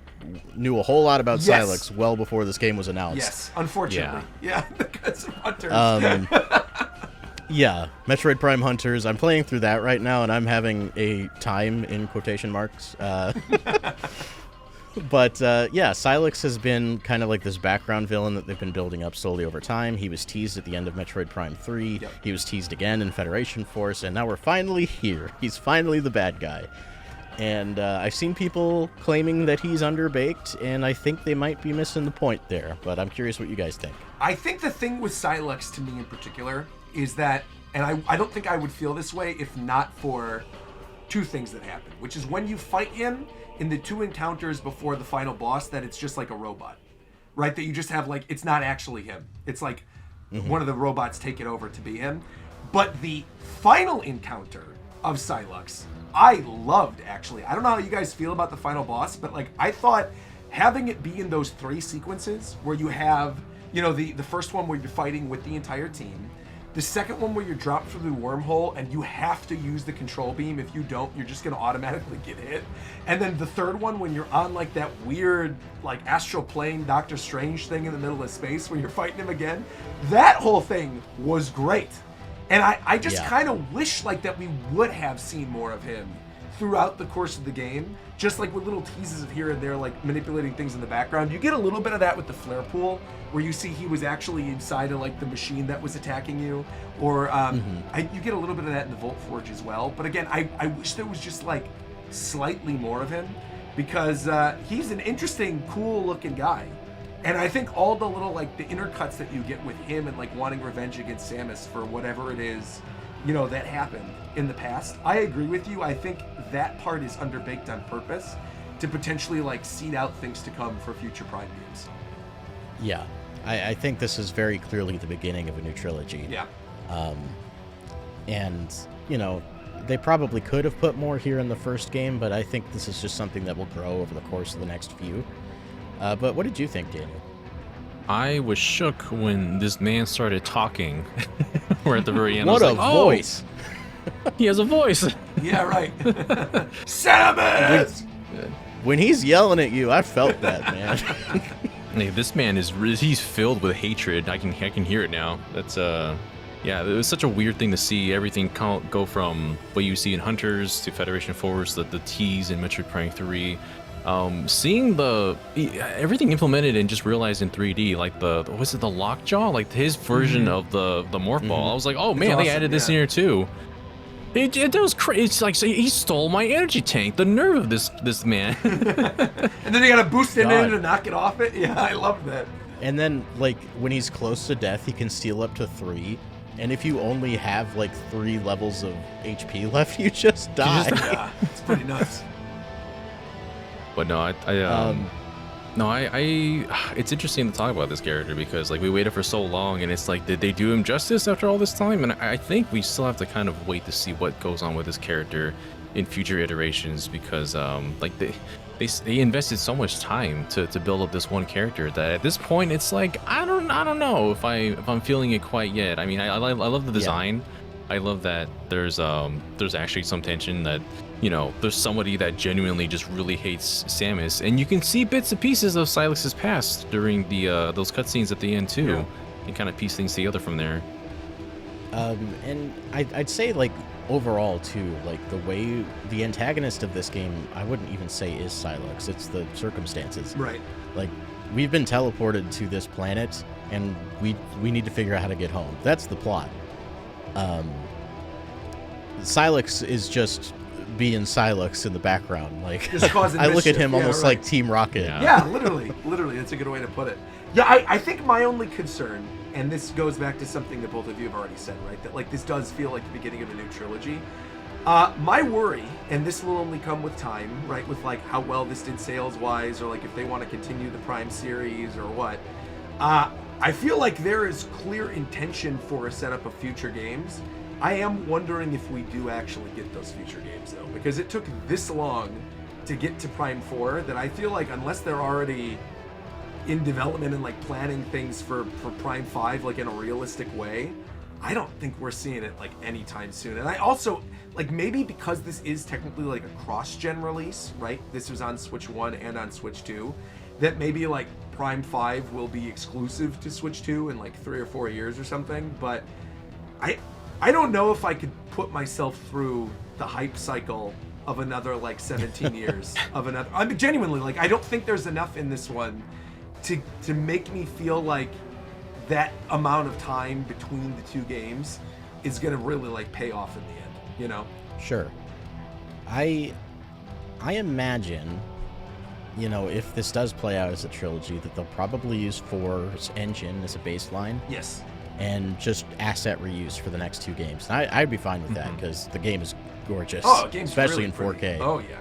a whole lot about Psylex well before this game was announced. Yes, unfortunately. Yeah, because of Hunters. Yeah, Metroid Prime Hunters. I'm playing through that right now, and I'm having a time in quotation marks. But yeah, Psylex has been kind of like this background villain that they've been building up slowly over time. He was teased at the end of Metroid Prime 3. Yep. He was teased again in Federation Force, and now we're finally here. He's finally the bad guy. And I've seen people claiming that he's underbaked, and I think they might be missing the point there. But I'm curious what you guys think. I think the thing with Psylex, to me in particular, is that, and I don't think I would feel this way if not for 2 things that happen, which is when you fight him in the 2 encounters before the final boss, that it's just like a robot, right? That you just have, like, it's not actually him. It's like one of the robots take it over to be him. But the final encounter of Psylex, I loved, actually. I don't know how you guys feel about the final boss, but, like, I thought having it be in those 3 sequences where you have, you know, the first one where you're fighting with the entire team, the second one where you're dropped through the wormhole and you have to use the control beam. If you don't, you're just going to automatically get hit. And then the third one when you're on like that weird like astral plane Doctor Strange thing in the middle of space where you're fighting him again. That whole thing was great. And I just kind of wish like that we would have seen more of him throughout the course of the game, just like with little teases of here and there, like manipulating things in the background. You get a little bit of that with the flare pool, where you see he was actually inside of like the machine that was attacking you, or you get a little bit of that in the Volt Forge as well. But again, I wish there was just like slightly more of him, because he's an interesting, cool looking guy. And I think all the little like the intercuts that you get with him and like wanting revenge against Samus for whatever it is, you know, that happened in the past. I agree with you. I think that part is underbaked on purpose to potentially like seed out things to come for future Prime games. Yeah, I think this is very clearly the beginning of a new trilogy. Yeah. And, you know, they probably could have put more here in the first game, but I think this is just something that will grow over the course of the next few. But what did you think, Daniel? I was shook when this man started talking. We're at the very end. What I a was like, voice! He has a voice. Yeah, right. Samus! When he's yelling at you, I felt that, man. Hey, this man he's filled with hatred. I can hear it now. That's yeah, it was such a weird thing to see everything go from what you see in Hunters to Federation Force, the tease in Metroid Prime 3. Seeing everything implemented and just realized in 3D, like the lockjaw, like his version of the morph ball. I was like, oh man, awesome, they added this in here too. It was crazy. It's like he stole my energy tank. The nerve of this man. And then you gotta boost it in to knock it off it. Yeah, I love that. And then, like, when he's close to death, he can steal up to 3. And if you only have like 3 levels of HP left, you just die. Yeah, it's pretty nuts. But no, it's interesting to talk about this character because like we waited for so long, and it's like, did they do him justice after all this time? And I think we still have to kind of wait to see what goes on with this character in future iterations, because like they invested so much time to build up this one character that at this point it's like I don't know if I'm feeling it quite yet. I mean, I love the design. Yeah. I love that there's actually some tension that, you know, there's somebody that genuinely just really hates Samus, and you can see bits and pieces of Silex's past during the those cutscenes at the end too, yeah. And kind of piece things together from there. And I'd say like overall too, like the way the antagonist of this game, I wouldn't even say is Psylex. It's the circumstances. Right. Like we've been teleported to this planet, and we need to figure out how to get home. That's the plot. Psylex is just being Psylex in the background. Like just causing I look mischief. at him almost like Team Rocket. Yeah, literally. That's a good way to put it. Yeah, I think my only concern, and this goes back to something that both of you have already said, right? That like this does feel like the beginning of a new trilogy. My worry, and this will only come with time, right? With like how well this did sales-wise, or like if they want to continue the Prime series or what. I feel like there is clear intention for a setup of future games. I am wondering if we do actually get those future games though, because it took this long to get to Prime 4 that I feel like unless they're already in development and like planning things for Prime 5 like in a realistic way, I don't think we're seeing it like anytime soon. And I also like, maybe because this is technically like a cross-gen release, right? This was on Switch 1 and on Switch 2, that maybe like Prime 5 will be exclusive to Switch 2 in like 3 or 4 years or something. But I don't know if I could put myself through the hype cycle of another like 17 years of another. I mean, genuinely, like I don't think there's enough in this one to make me feel like that amount of time between the two games is gonna really like pay off in the end, you know? Sure. I imagine, you know, if this does play out as a trilogy, that they'll probably use 4's engine as a baseline. Yes. And just asset reuse for the next 2 games. And I'd be fine with that because the game is gorgeous. Oh, the game's especially really in 4K. pretty. Oh yeah.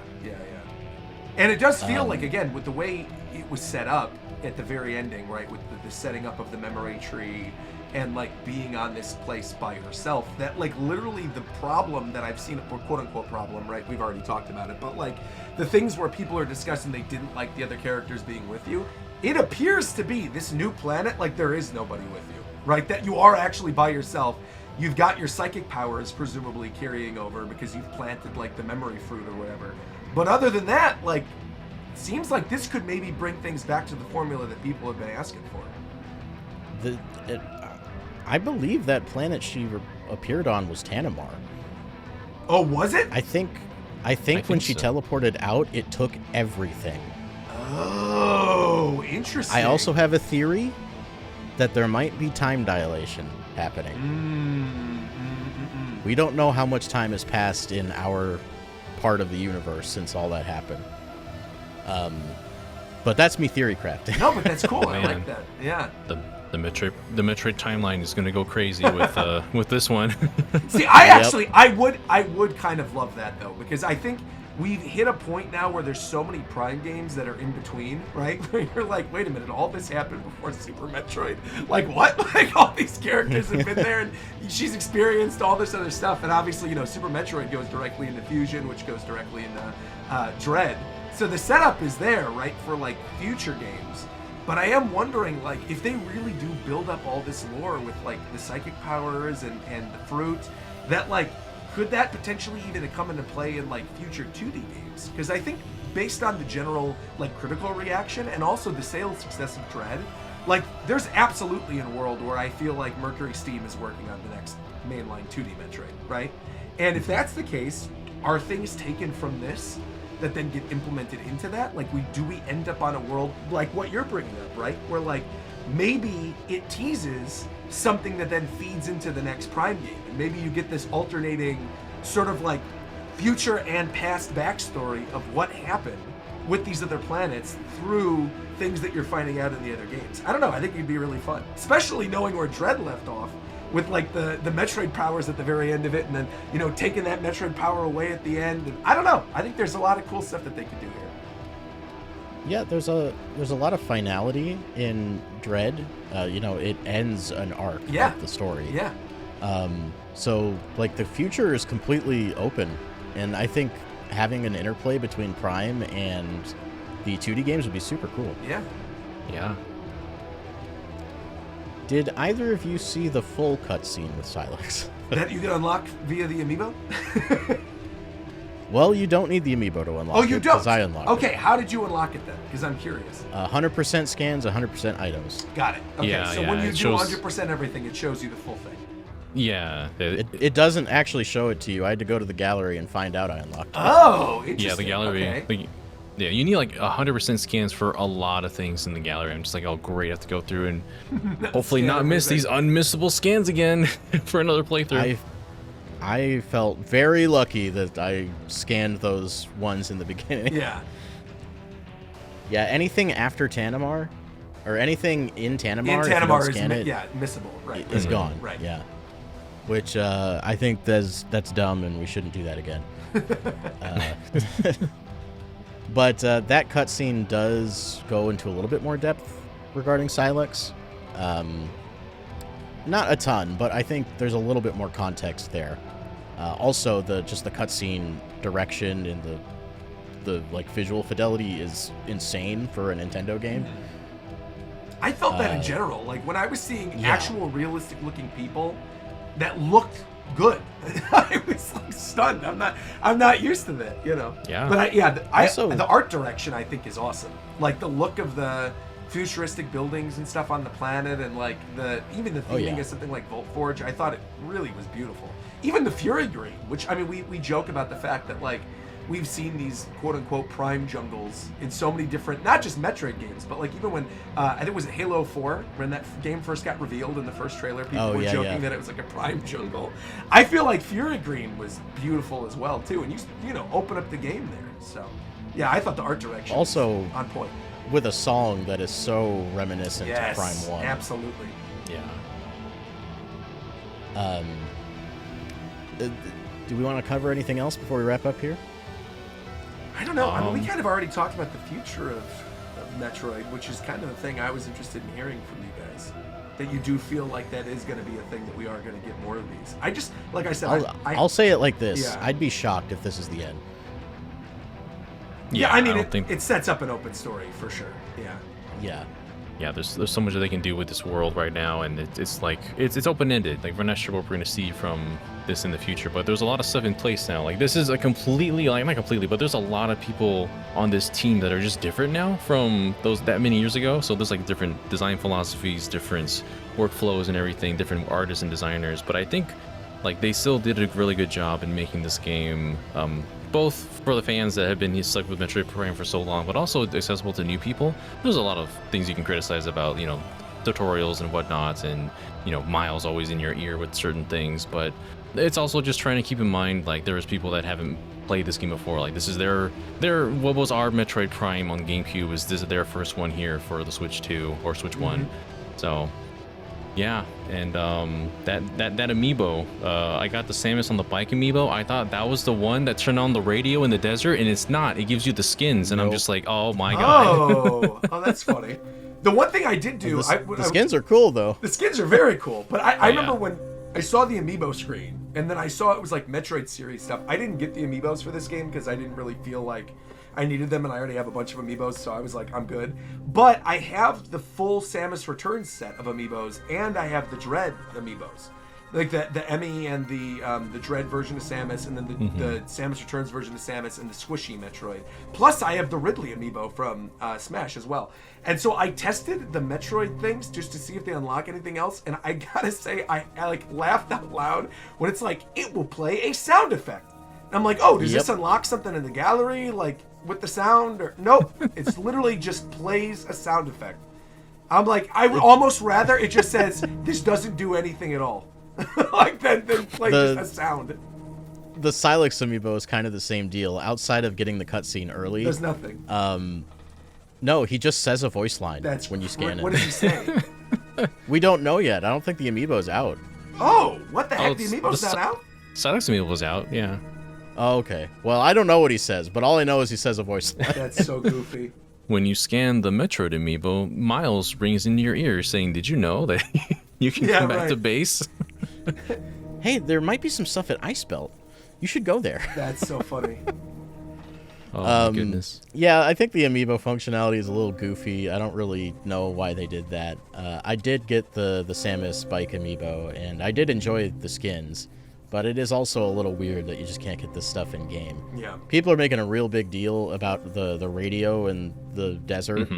And it does feel like, again, with the way it was set up at the very ending, right, with the setting up of the memory tree and like being on this place by herself, that like literally the problem that I've seen, or quote unquote problem, right, we've already talked about it, but like the things where people are discussing they didn't like the other characters being with you, it appears to be this new planet, like there is nobody with you, right, that you are actually by yourself. You've got your psychic powers presumably carrying over because you've planted like the memory fruit or whatever. But other than that, like, it seems like this could maybe bring things back to the formula that people have been asking for. I believe that planet she appeared on was Tanamar. Oh, was it? I think when she teleported out, it took everything. Oh, interesting. I also have a theory that there might be time dilation happening. We don't know how much time has passed in our part of the universe since all that happened. But that's me theory crafting. No, but that's cool. I like that. Yeah. The Metroid timeline is gonna go crazy with this one. See, I would kind of love that though, because I think we've hit a point now where there's so many Prime games that are in between, right? Where you're like, wait a minute, all this happened before Super Metroid. Like what? Like all these characters have been there and she's experienced all this other stuff. And obviously, you know, Super Metroid goes directly into Fusion, which goes directly into Dread. So the setup is there, right, for like future games. But I am wondering, like, if they really do build up all this lore with like the psychic powers and the fruit, that like, could that potentially even come into play in like future 2D games? Because I think based on the general like critical reaction and also the sales success of Dread, like there's absolutely a world where I feel like Mercury Steam is working on the next mainline 2D Metroid, right? And if that's the case, are things taken from this that then get implemented into that? Like we end up on a world like what you're bringing up, right? Where like maybe it teases something that then feeds into the next Prime game, and maybe you get this alternating sort of like future and past backstory of what happened with these other planets through things that you're finding out in the other games. I don't know, I think it'd be really fun, especially knowing where Dread left off. with like the Metroid powers at the very end of it, and then taking that Metroid power away at the end. And I don't know. I think there's a lot of cool stuff that they could do here. Yeah, there's a lot of finality in Dread. It ends an arc of the story. Yeah. So like the future is completely open, and I think having an interplay between Prime and the 2D games would be super cool. Yeah. Yeah. Did either of you see the full cutscene with Psylex? That you can unlock via the Amiibo? Well, you don't need the Amiibo to unlock it. Oh, you don't? Because I unlocked it. Okay, how did you unlock it then? Because I'm curious. 100% scans, 100% items. Got it. Okay, Yeah, so yeah, when you it do shows- 100% everything, it shows you the full thing. Yeah. It doesn't actually show it to you. I had to go to the gallery and find out I unlocked it. Oh, interesting. Yeah, the gallery. Okay. Yeah, you need like 100% scans for a lot of things in the gallery. I'm just like, oh great, I have to go through and hopefully Scan not miss these everything. unmissable scans again for another playthrough. I felt very lucky that I scanned those ones in the beginning. Yeah. Yeah, anything after Tanimar, or anything in Tanimar, if you don't Tanimar scan it, missable. Right. is right, gone. Right. Yeah. Which I think that's dumb, and we shouldn't do that again. But that cutscene does go into a little bit more depth regarding Psylex. Not a ton, but I think there's a little bit more context there. Also, the cutscene direction and the like visual fidelity is insane for a Nintendo game. I felt that in general. Like when I was seeing Yeah. actual realistic looking people that looked good, I was like stunned. I'm not used to that, Yeah. But Also- the art direction I think is awesome. Like the look of the futuristic buildings and stuff on the planet, and like even the theming yeah. of something like Volt Forge, I thought it really was beautiful. Even the Fury Green, which I mean, we joke about the fact that like we've seen these quote unquote prime jungles in so many different, not just Metroid games, but like even when I think it was Halo 4 when that game first got revealed in the first trailer, people were joking that it was like a prime jungle. I feel like Fury Green was beautiful as well too, and you open up the game there. So yeah, I thought the art direction Also, was on point. with a song that is so reminiscent to Prime 1. Absolutely. Yeah. Do we want to cover anything else before we wrap up here? I don't know. I mean, we kind of already talked about the future of Metroid, which is kind of the thing I was interested in hearing from you guys. That you do feel like that is going to be a thing that we are going to get more of these. I just, like I said, I'll say it like this. Yeah. I'd be shocked if this is the end. Yeah, I mean, don't think. it sets up an open story for sure. Yeah. Yeah. Yeah, there's so much that they can do with this world right now, and it's like it's open ended. Like we're not sure what we're gonna see from this in the future, but there's a lot of stuff in place now. Like this is a completely, like not completely, but there's a lot of people on this team that are just different now from that many years ago. So there's like different design philosophies, different workflows, and everything, different artists and designers. But I think like they still did a really good job in making this game. Both for the fans that have been stuck with Metroid Prime for so long, but also accessible to new people. There's a lot of things you can criticize about, tutorials and whatnot, and Miles always in your ear with certain things. But it's also just trying to keep in mind, like there's people that haven't played this game before. Like this is their what was our Metroid Prime on GameCube, this is their first one here for the Switch 2 or Switch 1. So yeah, and that Amiibo, I got the Samus on the bike Amiibo. I thought that was the one that turned on the radio in the desert, and it's not. It gives you the skins, and I'm just like, oh my god. Oh, that's funny. The one thing I did do, The skins are cool, though. the skins are very cool, but I remember when I saw the Amiibo screen, and then I saw it was like Metroid series stuff. I didn't get the Amiibos for this game because I didn't really feel like I needed them, and I already have a bunch of Amiibos, so I was like, I'm good. But I have the full Samus Returns set of Amiibos, and I have the Dread Amiibos. Like the Emmy and the Dread version of Samus, and then the Samus Returns version of Samus, and the Squishy Metroid. Plus, I have the Ridley Amiibo from Smash as well. And so I tested the Metroid things just to see if they unlock anything else, and I gotta say, I like laughed out loud when it's like, it will play a sound effect. And I'm like, oh, does this unlock something in the gallery, like with the sound? Or nope, it's literally just plays a sound effect. I'm like, I would almost rather it just says this doesn't do anything at all. Like than play just a sound. The Psylex Amiibo is kind of the same deal. Outside of getting the cutscene early, There's nothing. no, he just says a voice line That's when you scan what it. does he say? We don't know yet. I don't think the Amiibo's out. Oh, what the heck? Oh, The it's- Amiibo's the not out? Psylex Amiibo was out, yeah. Oh, okay. Well, I don't know what he says, but all I know is he says a voice line. That's so goofy. When you scan the Metroid Amiibo, Miles rings into your ear saying, "Did you know that you can Yeah, come back right. to base?" Hey, there might be some stuff at Ice Belt. You should go there. That's so funny. Oh my goodness. Yeah, I think the Amiibo functionality is a little goofy. I don't really know why they did that. I did get the Samus Bike Amiibo, and I did enjoy the skins, but it is also a little weird that you just can't get this stuff in game. Yeah. People are making a real big deal about the radio and the desert,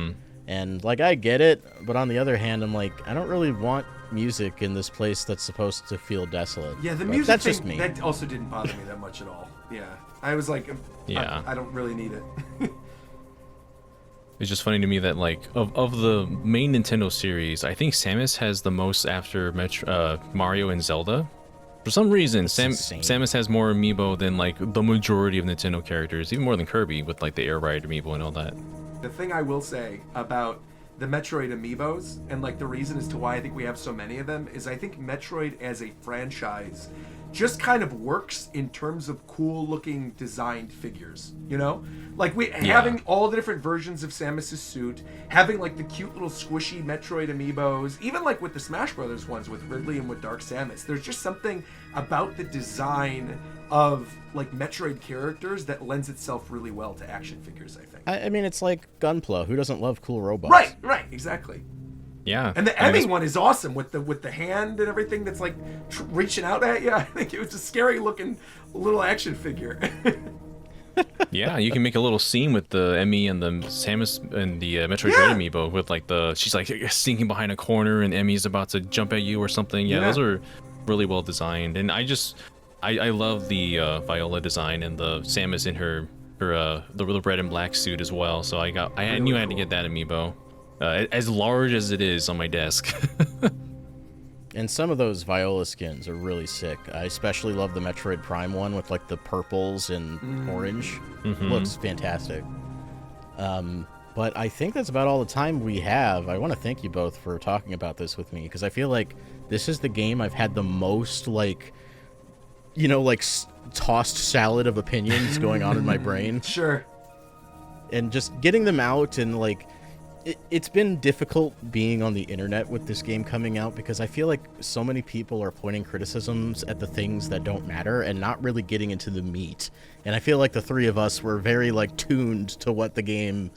and like I get it, but on the other hand, I'm like, I don't really want music in this place that's supposed to feel desolate. Yeah, the But music that's thing, just me. that also didn't bother me that much at all. Yeah. I was like, Yeah. I don't really need it. It's just funny to me that like of the main Nintendo series, I think Samus has the most after Mario and Zelda. For some reason, insane. Samus has more Amiibo than like the majority of Nintendo characters, even more than Kirby with like the Air Ride Amiibo and all that. The thing I will say about the Metroid Amiibos, and like the reason as to why I think we have so many of them, is I think Metroid as a franchise just kind of works in terms of cool looking designed figures, you know? Like having all the different versions of Samus's suit, having like the cute little squishy Metroid amiibos, even like with the Smash Brothers ones with Ridley and with Dark Samus. There's just something about the design of like Metroid characters that lends itself really well to action figures, I think. I mean, it's like Gunpla. Who doesn't love cool robots? Right, exactly. Yeah. And the I mean, Emmy that's- one is awesome with the hand and everything that's like reaching out at you. I think it was a scary looking little action figure. Yeah, you can make a little scene with the Emmy and the Samus and the Metroid Yeah. Dread Amiibo with like she's like sneaking behind a corner and Emmy's about to jump at you or something. Yeah, Yeah. those are really well designed, and I love the Viola design and the Samus in her the red and black suit as well. So I knew I had to cool. get that Amiibo, as large as it is on my desk. And some of those Viola skins are really sick. I especially love the Metroid Prime one with like the purples and orange. Looks fantastic. But I think that's about all the time we have. I want to thank you both for talking about this with me, because I feel like this is the game I've had the most like, tossed salad of opinions going on in my brain. Sure. And just getting them out, and like it's been difficult being on the internet with this game coming out, because I feel like so many people are pointing criticisms at the things that don't matter and not really getting into the meat. And I feel like the three of us were very like tuned to what the game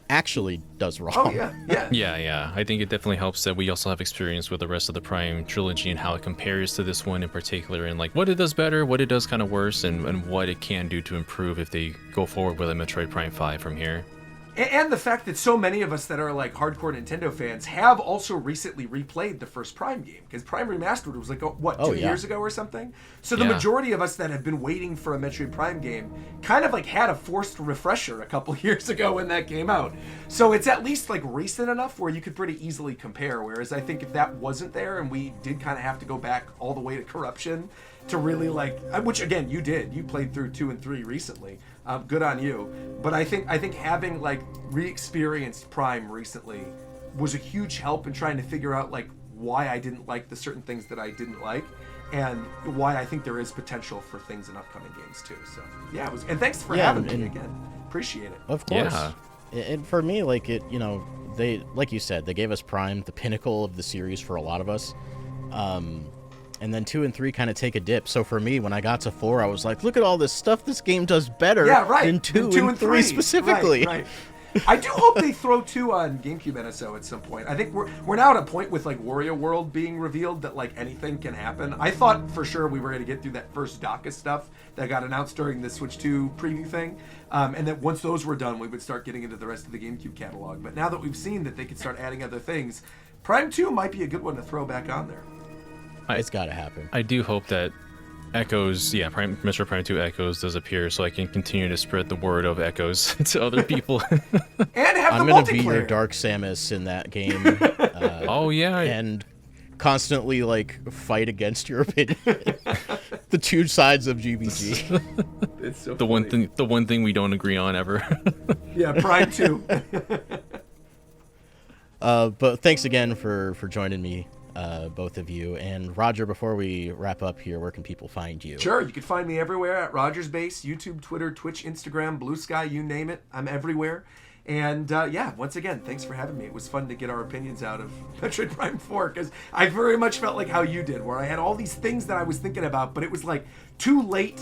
actually does wrong. Oh yeah. Yeah. I think it definitely helps that we also have experience with the rest of the Prime trilogy and how it compares to this one in particular, and like what it does better, what it does kind of worse, and what it can do to improve if they go forward with a Metroid Prime 5 from here. And the fact that so many of us that are like hardcore Nintendo fans have also recently replayed the first Prime game, because Prime Remastered was like, 2 years ago or something? So the Yeah. majority of us that have been waiting for a Metroid Prime game kind of like had a forced refresher a couple years ago when that came out. So it's at least like recent enough where you could pretty easily compare, whereas I think if that wasn't there and we did kind of have to go back all the way to Corruption to really like, which again you did, you played through 2 and 3 recently, good on you. But I think having like re-experienced Prime recently was a huge help in trying to figure out like why I didn't like the certain things that I didn't like, and why I think there is potential for things in upcoming games too. So yeah, it was, and thanks for having me again. Appreciate it. Of course. Yeah. And for me, like they, like you said, they gave us Prime, the pinnacle of the series for a lot of us. And then 2 and 3 kind of take a dip. So for me, when I got to 4, I was like, look at all this stuff this game does better than 2 and 3 specifically. Right. I do hope they throw 2 on GameCube NSO at some point. I think we're now at a point with like Wario World being revealed that like anything can happen. I thought for sure we were going to get through that first DACA stuff that got announced during the Switch 2 preview thing, and that once those were done, we would start getting into the rest of the GameCube catalog. But now that we've seen that they could start adding other things, Prime 2 might be a good one to throw back on there. It's got to happen. I do hope that Echoes, Metroid Prime 2 Echoes does appear, so I can continue to spread the word of Echoes to other people. And have I'm the going to multiplayer. be your Dark Samus in that game. Oh yeah, And constantly like fight against your opinion. The two sides of GBG. It's so the one thing we don't agree on ever. Yeah, Prime 2. But thanks again for joining me. both of you. And Roger, before we wrap up here, where can people find you? Sure, you can find me everywhere at Rogers Base, YouTube, Twitter, Twitch, Instagram, Bluesky, you name it. I'm everywhere. And yeah, once again, thanks for having me. It was fun to get our opinions out of Metroid Prime 4, because I very much felt like how you did, where I had all these things that I was thinking about, but it was like too late,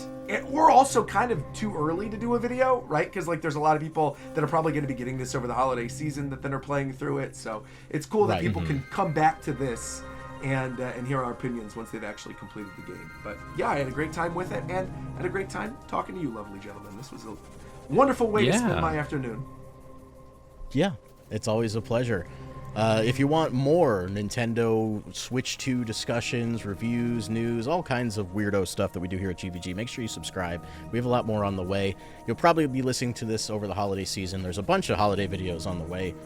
or also kind of too early to do a video, right? Because like there's a lot of people that are probably going to be getting this over the holiday season that then are playing through it. So it's cool that people can come back to this and hear our opinions once they've actually completed the game. But yeah, I had a great time with it, and had a great time talking to you lovely gentlemen. This was a wonderful way to spend my afternoon. Yeah, it's always a pleasure. If you want more Nintendo Switch 2 discussions, reviews, news, all kinds of weirdo stuff that we do here at GVG, make sure you subscribe. We have a lot more on the way. You'll probably be listening to this over the holiday season. There's a bunch of holiday videos on the way.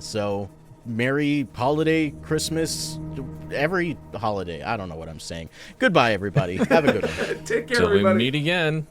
So Merry Holiday, Christmas, every holiday. I don't know what I'm saying. Goodbye, everybody. Have a good one. Take care, Till everybody. we meet again.